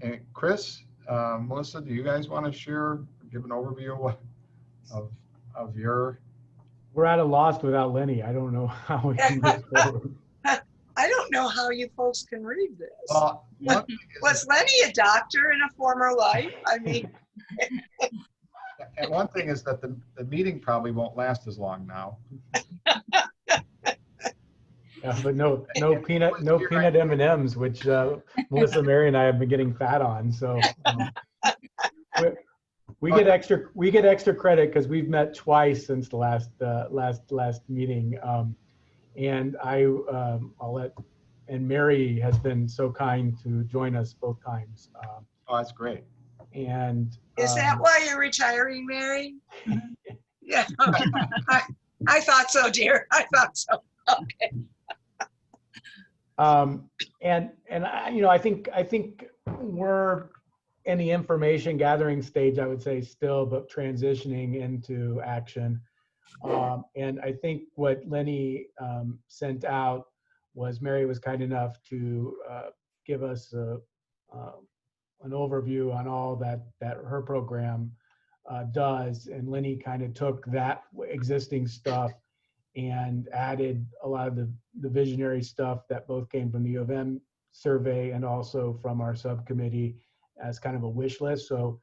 And Chris, Melissa, do you guys want to share, give an overview of your? We're at a loss without Lenny. I don't know how we can move forward. I don't know how you folks can read this. Well, Was Lenny a doctor in a former life? I mean. And one thing is that the meeting probably won't last as long now. Yeah, but no peanut M&Ms, which Melissa, Mary, and I have been getting fat on. So we get extra credit because we've met twice since the last meeting. And I'll let, and Mary has been so kind to join us both times. Oh, that's great. And Is that why you're retiring, Mary? Yeah. I thought so, dear. I thought so. Okay. And I think we're in the information gathering stage, I would say still, but transitioning into action. And I think what Lenny sent out was Mary was kind enough to give us an overview on all that her program does. And Lenny kind of took that existing stuff and added a lot of the visionary stuff that both came from the U of M survey and also from our subcommittee as kind of a wish list. So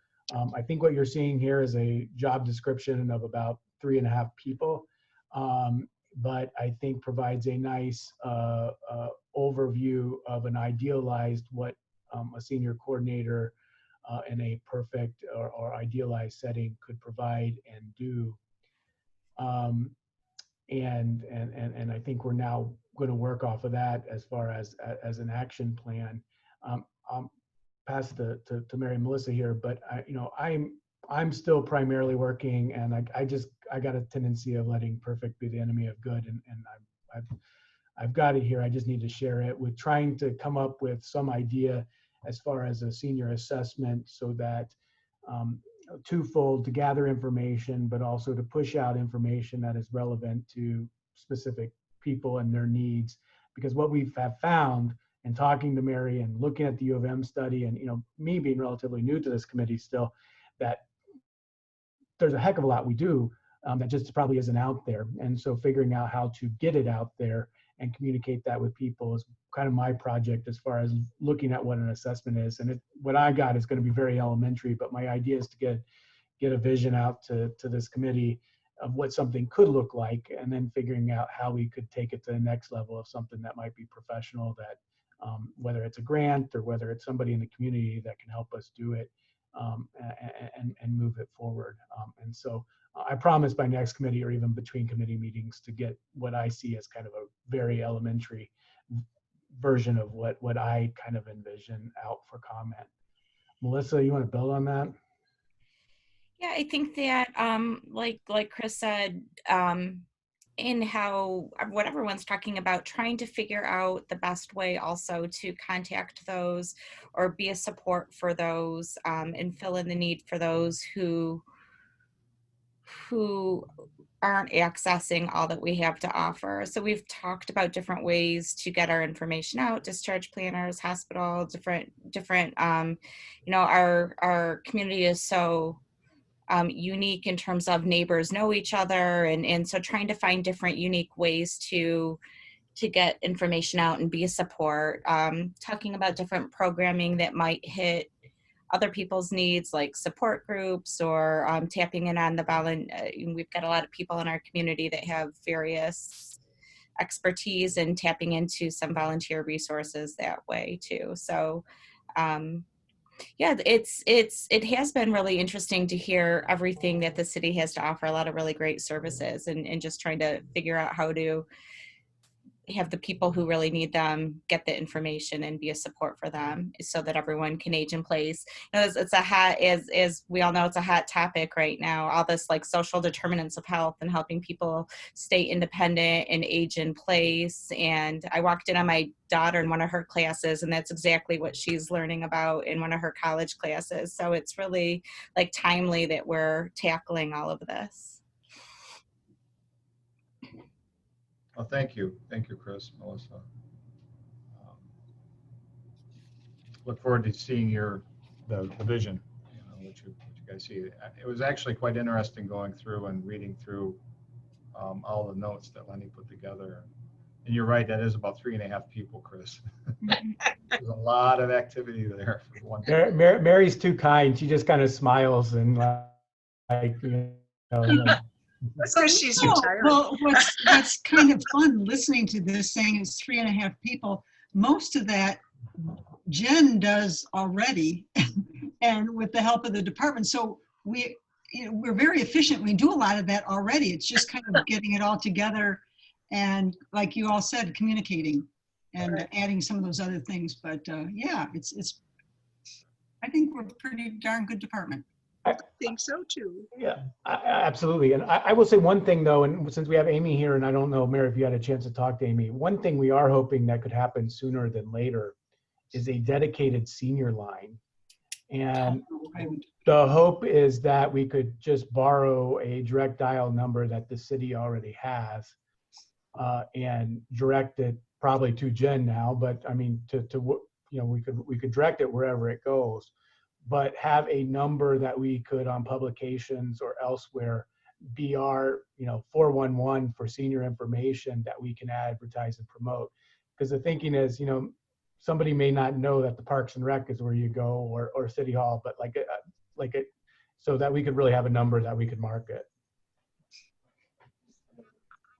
I think what you're seeing here is a job description of about 3.5 people, but I think provides a nice overview of an idealized what a senior coordinator in a perfect or idealized setting could provide and do. And I think we're now going to work off of that as far as an action plan. Pass to Mary and Melissa here, but I'm still primarily working, and I got a tendency of letting perfect be the enemy of good, and I've got it here. I just need to share it with trying to come up with some idea as far as a senior assessment, so that twofold, to gather information, but also to push out information that is relevant to specific people and their needs. Because what we have found in talking to Mary and looking at the U of M study, and me being relatively new to this committee still, that there's a heck of a lot we do that just probably isn't out there. And so figuring out how to get it out there and communicate that with people is kind of my project as far as looking at what an assessment is. And what I got is going to be very elementary, but my idea is to get a vision out to this committee of what something could look like, and then figuring out how we could take it to the next level of something that might be professional, that whether it's a grant or whether it's somebody in the community that can help us do it and move it forward. And so I promise by next committee or even between committee meetings to get what I see as kind of a very elementary version of what I kind of envision out for comment. Melissa, you want to build on that? Yeah, I think that like Chris said, in how what everyone's talking about, trying to figure out the best way also to contact those or be a support for those, and fill in the need for those who aren't accessing all that we have to offer. So we've talked about different ways to get our information out: discharge planners, hospital, different you know, our community is so unique in terms of neighbors know each other, and so trying to find different unique ways to get information out and be a support. Talking about different programming that might hit other people's needs, like support groups, or tapping in on the we've got a lot of people in our community that have various expertise, and tapping into some volunteer resources that way too. So yeah, it has been really interesting to hear everything that the city has to offer, a lot of really great services, and just trying to figure out how to have the people who really need them get the information and be a support for them, so that everyone can age in place. You know, it's a hot, as we all know, it's a hot topic right now, all this like social determinants of health and helping people stay independent and age in place. And I walked in on my daughter in one of her classes, and that's exactly what she's learning about in one of her college classes. So it's really like timely that we're tackling all of this. Well, thank you. Thank you, Chris, Melissa. Look forward to seeing the vision, you know, what you guys see. It was actually quite interesting going through and reading through all the notes that Lenny put together. And you're right, that is about 3.5 people, Chris. There's a lot of activity there for one thing. Mary's too kind. She just kind of smiles and like, you know. That's because she's Oh, retired. well, what's kind of fun listening to this, saying it's 3.5 people, most of that Jen does already, and with the help of the department. So we're very efficient. We do a lot of that already. It's just kind of getting it all together, and like you all said, communicating and adding some of those other things. But yeah, it's I think we're a pretty darn good department. I think so too. Yeah, absolutely. And I will say one thing though, and since we have Amy here, and I don't know, Mary, if you had a chance to talk to Amy, one thing we are hoping that could happen sooner than later is a dedicated senior line. And the hope is that we could just borrow a direct dial number that the city already has, and direct it probably to Jen now, but I mean, to you know, we could direct it wherever it goes, but have a number that we could on publications or elsewhere be our, you know, 411 for senior information that we can advertise and promote. Because the thinking is, you know, somebody may not know that the Parks and Rec is where you go, or City Hall, but so that we could really have a number that we could market.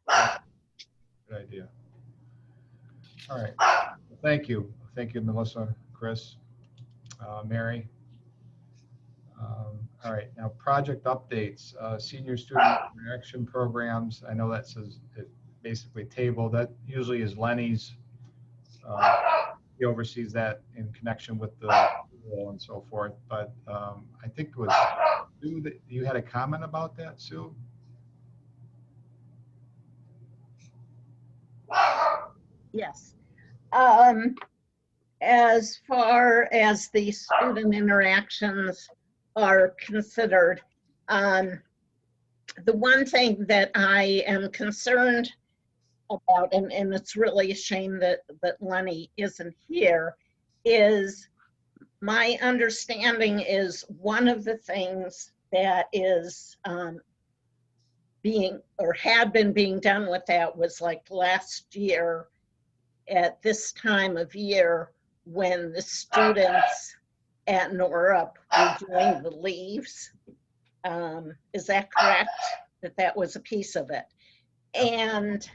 Good idea. All right. Thank you. Thank you, Melissa, Chris, Mary. All right, now project updates, senior student interaction programs. I know that says it basically table. That usually is Lenny's. He oversees that in connection with the role and so forth. But I think it was Sue that you had a comment about that, Sue? Yes. As far as the student interactions are considered, the one thing that I am concerned about, and it's really a shame that Lenny isn't here, is my understanding is one of the things that is being, or had been being done with that, was like last year at this time of year when the students at NORUP were doing the leaves. Is that correct? That was a piece of it. And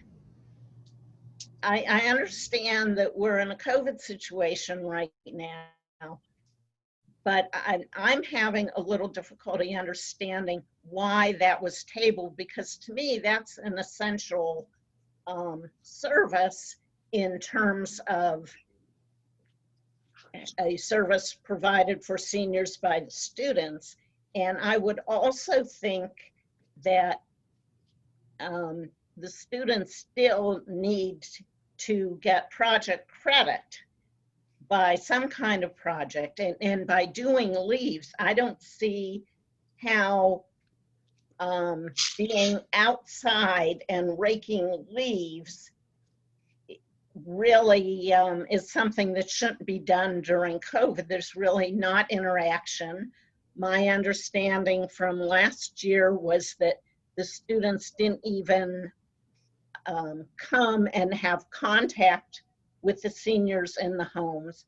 I understand that we're in a COVID situation right now, but I'm having a little difficulty understanding why that was tabled, because to me, that's an essential service. in terms of a service provided for seniors by the students. And I would also think that the students still need to get project credit by some kind of project. And by doing leaves, I don't see how being outside and raking leaves really is something that shouldn't be done during COVID. There's really not interaction. My understanding from last year was that the students didn't even come and have contact with the seniors in the homes.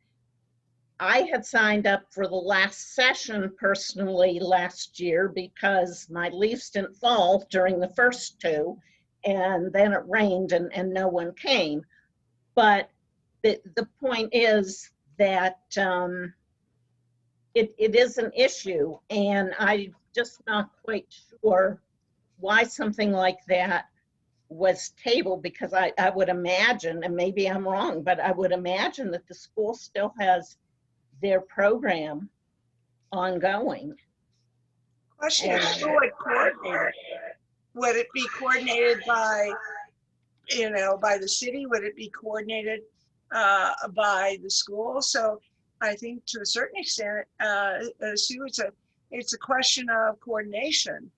I had signed up for the last session personally last year because my leaves didn't fall during the first two, and then it rained and no one came. But the point is that it is an issue, and I'm just not quite sure why something like that was tabled, because I would imagine, and maybe I'm wrong, but I would imagine that the school still has their program ongoing. Question is, who would coordinate it? Would it be coordinated by, by the city? Would it be coordinated by the school? So I think to a certain extent, Sue, it's a question of coordination.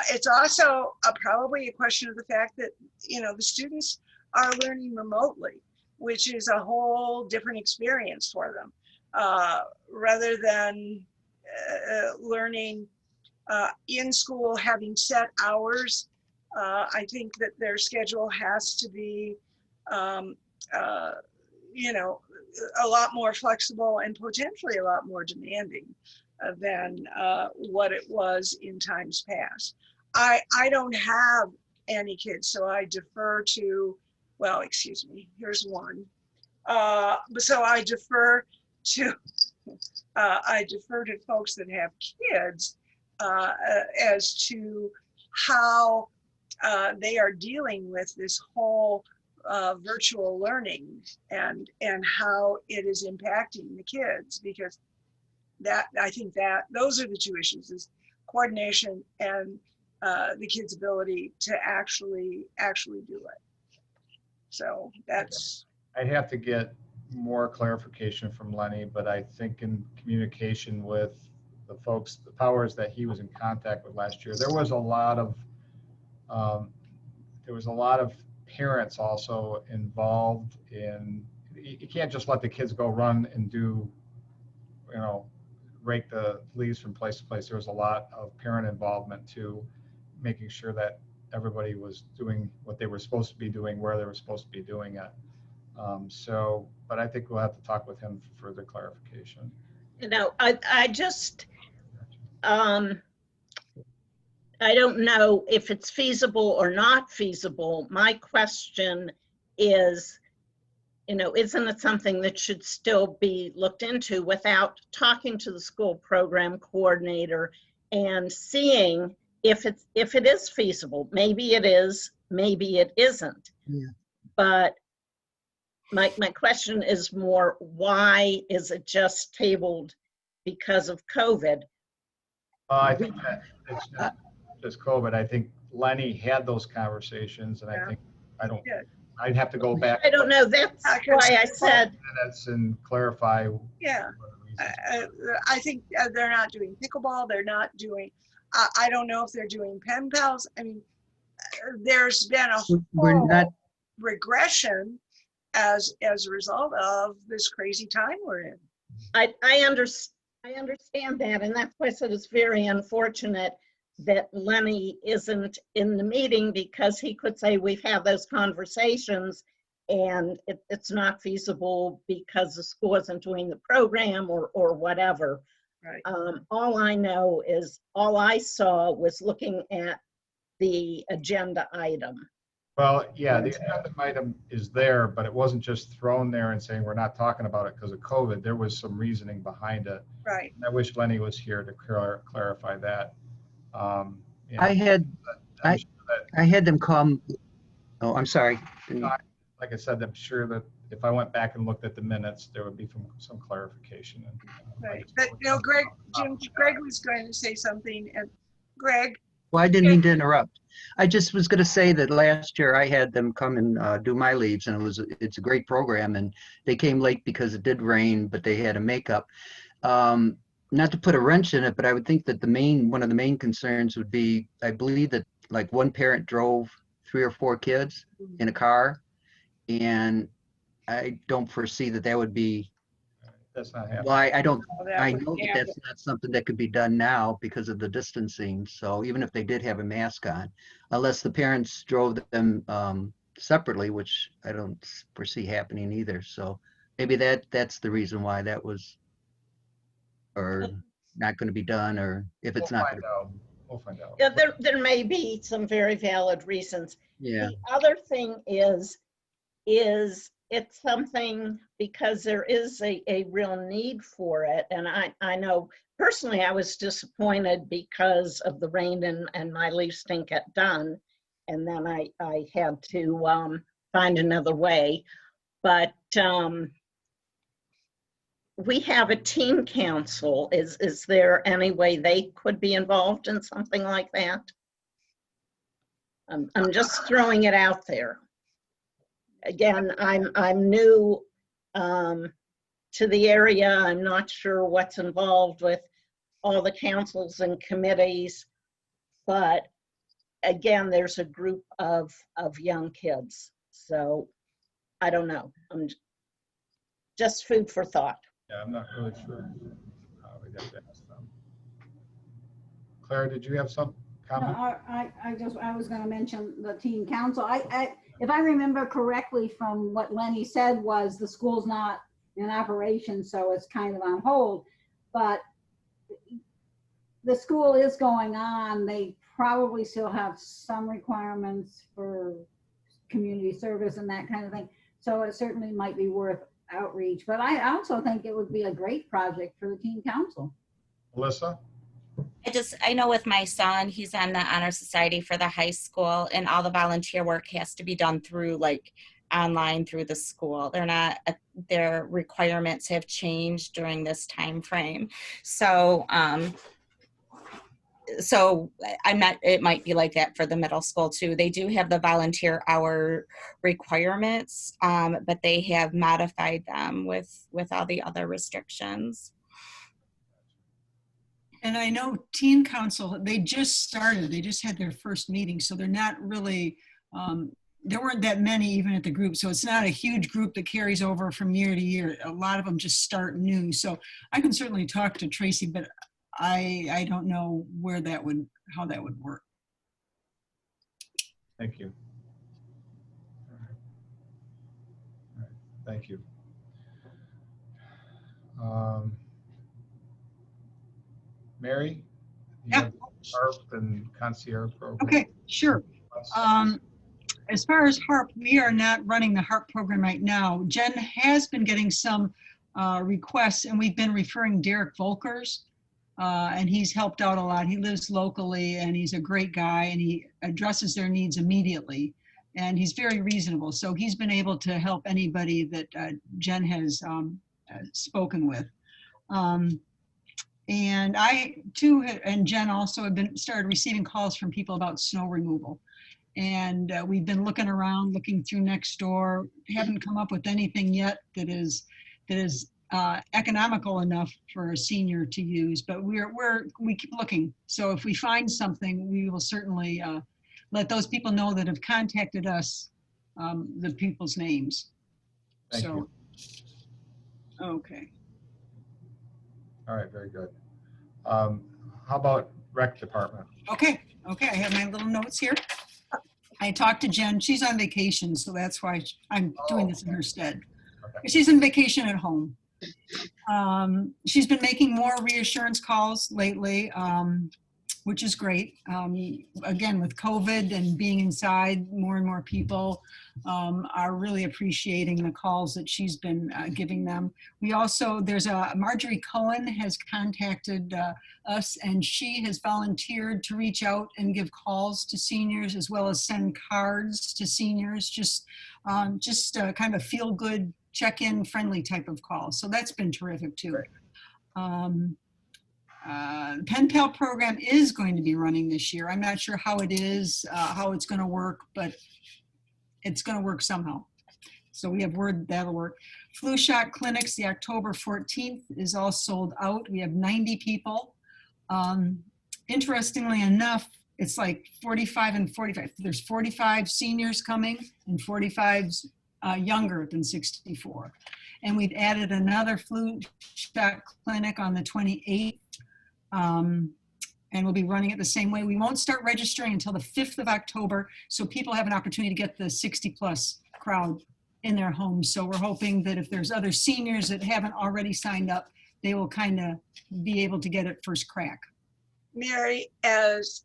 It's also probably a question of the fact that, the students are learning remotely, which is a whole different experience for them, rather than learning in school, having set hours. I think that their schedule has to be, a lot more flexible and potentially a lot more demanding than what it was in times past. I don't have any kids, so I defer to, well, excuse me, here's one. So I defer to folks that have kids as to how they are dealing with this whole virtual learning and how it is impacting the kids, because I think that those are the two issues: is coordination and the kids' ability to actually do it. So that's. I'd have to get more clarification from Lenny, but I think in communication with the folks, the powers that he was in contact with last year, there was a lot of parents also involved in. You can't just let the kids go run and do, rake the leaves from place to place. There was a lot of parent involvement too, making sure that everybody was doing what they were supposed to be doing, where they were supposed to be doing it. But I think we'll have to talk with him for further clarification. I just, I don't know if it's feasible or not feasible. My question is, isn't it something that should still be looked into without talking to the school program coordinator and seeing if it is feasible? Maybe it is, maybe it isn't. Yeah. But my question is more, why is it just tabled because of COVID? I think that it's not just COVID. I think Lenny had those conversations, and I think I'd have to go back. I don't know. That's why I said minutes and clarify. Yeah, I think they're not doing pickleball. They're not doing. I don't know if they're doing pen pals. I mean, there's been a whole regression as a result of this crazy time we're in. I understand that, and that's why I said it's very unfortunate that Lenny isn't in the meeting, because he could say we've had those conversations and it's not feasible because the school isn't doing the program or whatever. Right. All I know is all I saw was looking at the agenda item. Well, yeah, the agenda item is there, but it wasn't just thrown there and saying we're not talking about it because of COVID. There was some reasoning behind it. Right. And I wish Lenny was here to clarify that. I had them come. Oh, I'm sorry. like I said, I'm sure that if I went back and looked at the minutes, there would be some clarification. And, I Right. just- But no, Greg, Jim, Greg was going to say something. And Greg, Well, I didn't mean to interrupt. I just was going to say that last year I had them come and do my leaves, and it's a great program. And they came late because it did rain, but they had a makeup. Not to put a wrench in it, but I would think that one of the main concerns would be, I believe that like one parent drove 3 or 4 kids in a car, and I don't foresee that would be. That's not happening. Well, I don't. that I would know that happen. that's not something that could be done now because of the distancing. So even if they did have a mask on, unless the parents drove them separately, which I don't foresee happening either. So maybe that's the reason why that was, or not going to be done, or if it's We'll not. find out. We'll find out. Yeah, there may be some very valid reasons. Yeah. The other thing is it's something, because there is a real need for it. And I know personally I was disappointed because of the rain and my leaves didn't get done. And then I had to find another way. But we have a teen council. Is there any way they could be involved in something like that? I'm just throwing it out there. Again, I'm new to the area. I'm not sure what's involved with all the councils and committees, but again, there's a group of young kids. So I don't know. I'm just food for thought. Yeah, I'm not really sure. We'd have to ask them. Claire, did you have some No, comment? I was gonna mention the teen council. If I remember correctly from what Lenny said, was the school's not in operation, so it's kind of on hold. But the school is going on. They probably still have some requirements for community service and that kind of thing. So it certainly might be worth outreach. But I also think it would be a great project for the teen council. Melissa? I know with my son, he's on the honor society for the high school, and all the volunteer work has to be done through like online through the school. Their requirements have changed during this time frame. So it might be like that for the middle school too. They do have the volunteer hour requirements, but they have modified them with all the other restrictions. And I know Teen Council, they just started, they just had their first meeting, so they're not really, there weren't that many even at the group, so it's not a huge group that carries over from year to year. A lot of them just start new. So I can certainly talk to Tracy, but I don't know how that would work. Thank you. All right. Thank you. Mary? You Yeah. have HARP and concierge program. Okay, sure. As far as HARP, we are not running the HARP program right now. Jen has been getting some requests, and we've been referring Derek Volkers, and he's helped out a lot. He lives locally, and he's a great guy, and he addresses their needs immediately, and he's very reasonable. So he's been able to help anybody that Jen has spoken with. And I too, and Jen also have started receiving calls from people about snow removal. And we've been looking around, looking through Nextdoor, haven't come up with anything yet that is economical enough for a senior to use, but we keep looking. So if we find something, we will certainly let those people know that have contacted us, the people's names. Thank you. Okay. All right, very good. How about rec department? Okay, I have my little notes here. I talked to Jen. She's on vacation, so that's why I'm doing this in her stead. Okay. She's on vacation at home. She's been making more reassurance calls lately. which is great. Again, with COVID and being inside, more and more people are really appreciating the calls that she's been giving them. We also, Marjorie Cohen has contacted us, and she has volunteered to reach out and give calls to seniors as well as send cards to seniors, just kind of feel good, check-in friendly type of call. So that's been terrific too. Pen Pal program is going to be running this year. I'm not sure how it is, how it's going to work, but it's going to work somehow. So we have word that'll work. Flu shot clinics, the October 14th is all sold out. We have 90 people. Interestingly enough, it's like 45 and 45. There's 45 seniors coming and 45 younger than 64. And we've added another flu shot clinic on the 28th. And we'll be running it the same way. We won't start registering until the 5th of October, so people have an opportunity to get the 60+ crowd in their homes. So we're hoping that if there's other seniors that haven't already signed up, they will kind of be able to get it first crack. Mary, as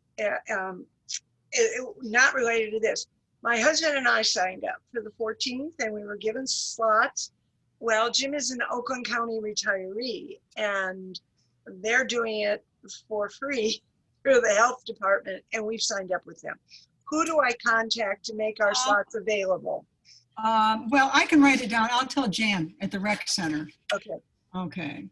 not related to this, my husband and I signed up for the 14th and we were given slots. Well, Jim is an Oakland County retiree and they're doing it for free through the health department, and we've signed up with them. Who do I contact to make our slots available? Well, I can write it down. I'll tell Jan at the rec center. Okay. Okay.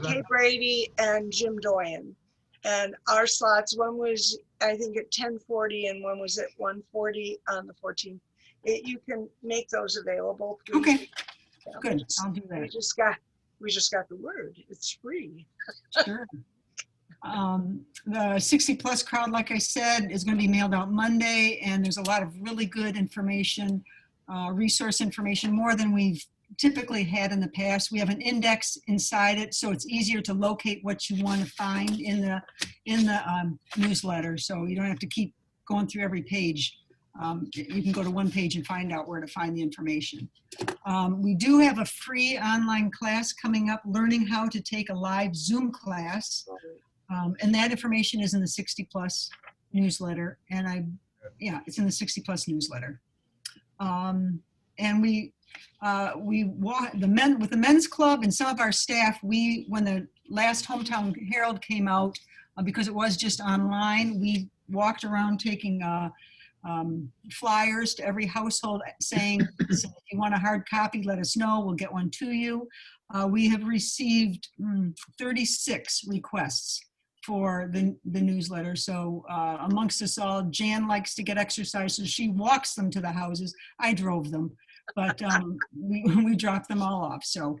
Kate Brady and Jim Doyen. And our slots, one was, I think, at 10:40 and one was at 1:40 on the 14th. You can make those available. Please. Okay. Yeah, Good. I'll do that. We just got the word. It's free. Sure. The 60+ crowd, like I said, is going to be mailed out Monday, and there's a lot of really good information, resource information, more than we've typically had in the past. We have an index inside it, so it's easier to locate what you want to find in the newsletter. So you don't have to keep going through every page. You can go to one page and find out where to find the information. We do have a free online class coming up, learning how to take a live Zoom class. And that information is in the 60+ newsletter. And it's in the 60+ newsletter. And with the men's club and some of our staff, when the last Hometown Herald came out, because it was just online, we walked around taking flyers to every household saying, if you want a hard copy, let us know, we'll get one to you. We have received 36 requests for the newsletter. So amongst us all, Jan likes to get exercise, so she walks them to the houses. I drove them, but we dropped them all off. So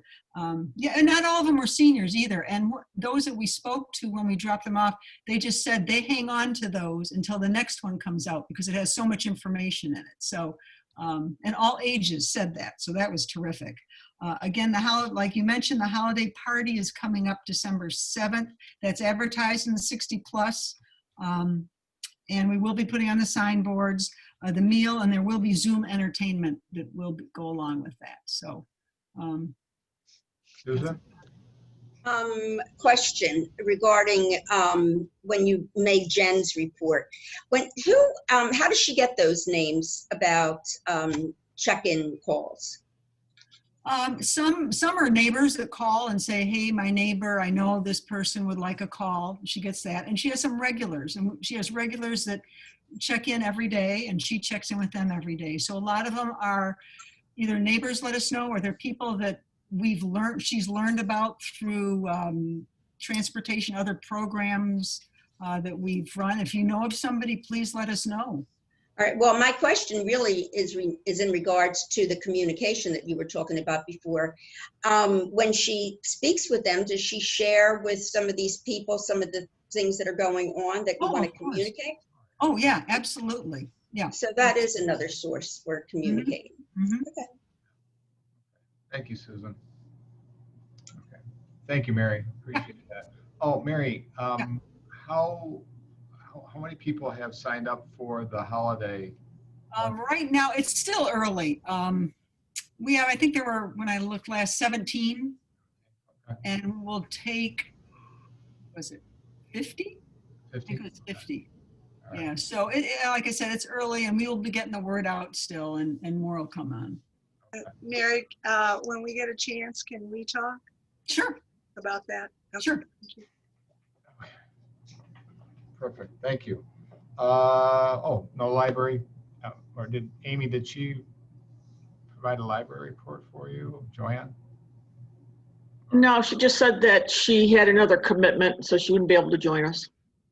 yeah, and not all of them were seniors either. And those that we spoke to when we dropped them off, they just said they hang on to those until the next one comes out because it has so much information in it. So, and all ages said that. So that was terrific. Again, like you mentioned, the holiday party is coming up December 7th. That's advertised in the 60+. And we will be putting on the signboards the meal, and there will be Zoom entertainment that will go along with that. So, Susan? Question regarding when you made Jen's report. How does she get those names about check-in calls? Some are neighbors that call and say, hey, my neighbor, I know this person would like a call. She gets that. And she has some regulars, and she has regulars that check in every day, and she checks in with them every day. So a lot of them are either neighbors let us know, or they're people that she's learned about through transportation, other programs that we've run. If you know of somebody, please let us know. All right, well, my question really is in regards to the communication that you were talking about before. When she speaks with them, does she share with some of these people some of the things that are going on that you want to communicate? Oh, yeah, absolutely. Yeah. So that is another source for communicating. Mm-hmm. Okay. Thank you, Susan. Okay. Thank you, Mary. Appreciate that. Oh, Mary, how many people have signed up for the holiday? Right now, it's still early. We have, I think there were, when I looked last, 17. Okay. And we'll take, was it 50? I think it 50? was 50. All right. Yeah, so like I said, it's early and we will be getting the word out still and more will come on. Mary, when we get a chance, can we talk Sure, about that? Okay, sure. thank you. Perfect, thank you. Oh, no library, or Amy, did she provide a library report for you, Joanne? No, she just said that she had another commitment, so she wouldn't be able to join us.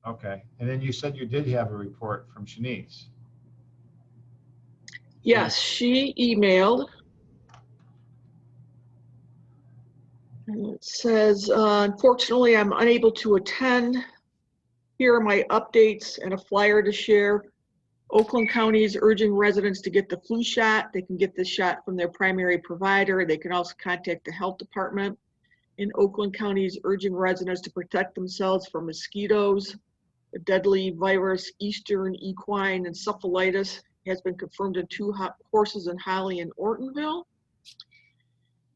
Okay, and then you said you did have a report from Shanice. Yes, she emailed. And it says, unfortunately, I'm unable to attend. Here are my updates and a flyer to share. Oakland County is urging residents to get the flu shot. They can get this shot from their primary provider. They can also contact the health department. In Oakland County is urging residents to protect themselves from mosquitoes. The deadly virus Eastern equine encephalitis has been confirmed in 2 horses in Holly and Ortonville.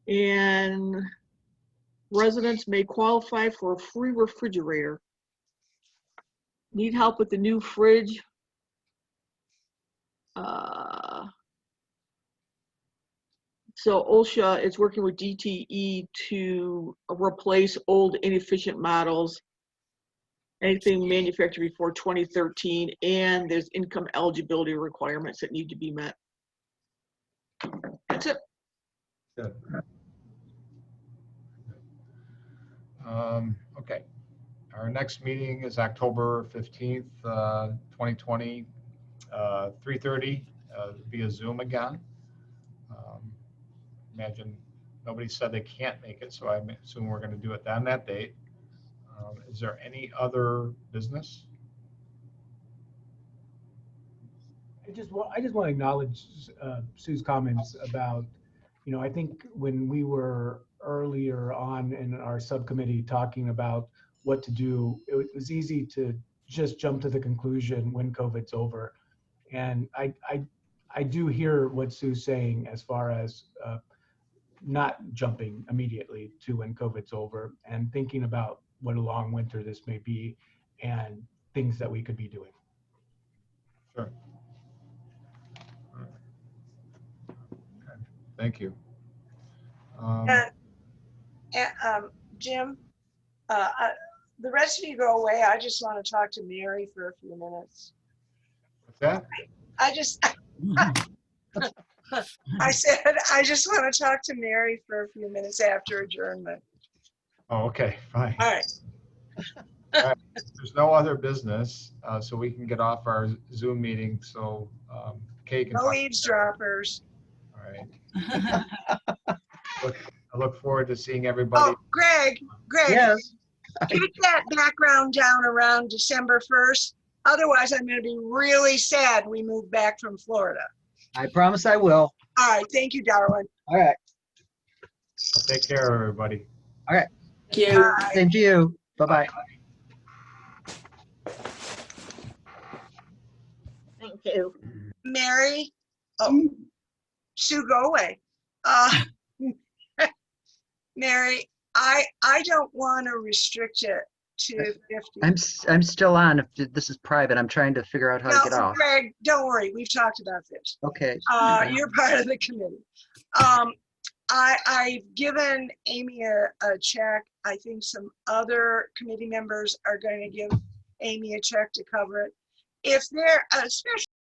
And residents may qualify for a free refrigerator. Need help with the new fridge? So OSHA is working with DTE to replace old inefficient models, anything manufactured before 2013, and there's income eligibility requirements that need to be met. That's it. Good. Okay, our next meeting is October 15th, 2020, 3:30 via Zoom again. Imagine nobody said they can't make it, so I assume we're going to do it on that date. Is there any other business? I just want to acknowledge Sue's comments about, I think when we were earlier on in our subcommittee talking about what to do, it was easy to just jump to the conclusion when COVID's over. And I do hear what Sue's saying as far as not jumping immediately to when COVID's over and thinking about what a long winter this may be and things that we could be doing. Sure. Okay. Thank you. Jim, the rest of you go away. I just want to talk to Mary for a few minutes. What's that? I said, I just want to talk to Mary for a few minutes after adjournment. Oh, okay, fine. All right. All right. There's no other business, so we can get off our Zoom meeting. So Kay can No talk. eavesdroppers. All right. I look forward to seeing everybody. Oh, Greg, Yes. get that background down around December 1st. Otherwise, I'm going to be really sad we moved back from Florida. I promise I will. All right. Thank you, darling. All right. Take care, everybody. All right. Thank you. Bye. Same to you. Bye-bye. Thank you. Mary, Sue, go away. Mary, I don't want to restrict it to 50. I'm still on. If this is private, I'm trying to figure out how to get off. Greg, don't worry. We've talked about this. Okay. You're part of the committee. I've given Amy a check. I think some other committee members are going to give Amy a check to cover it. If there, especially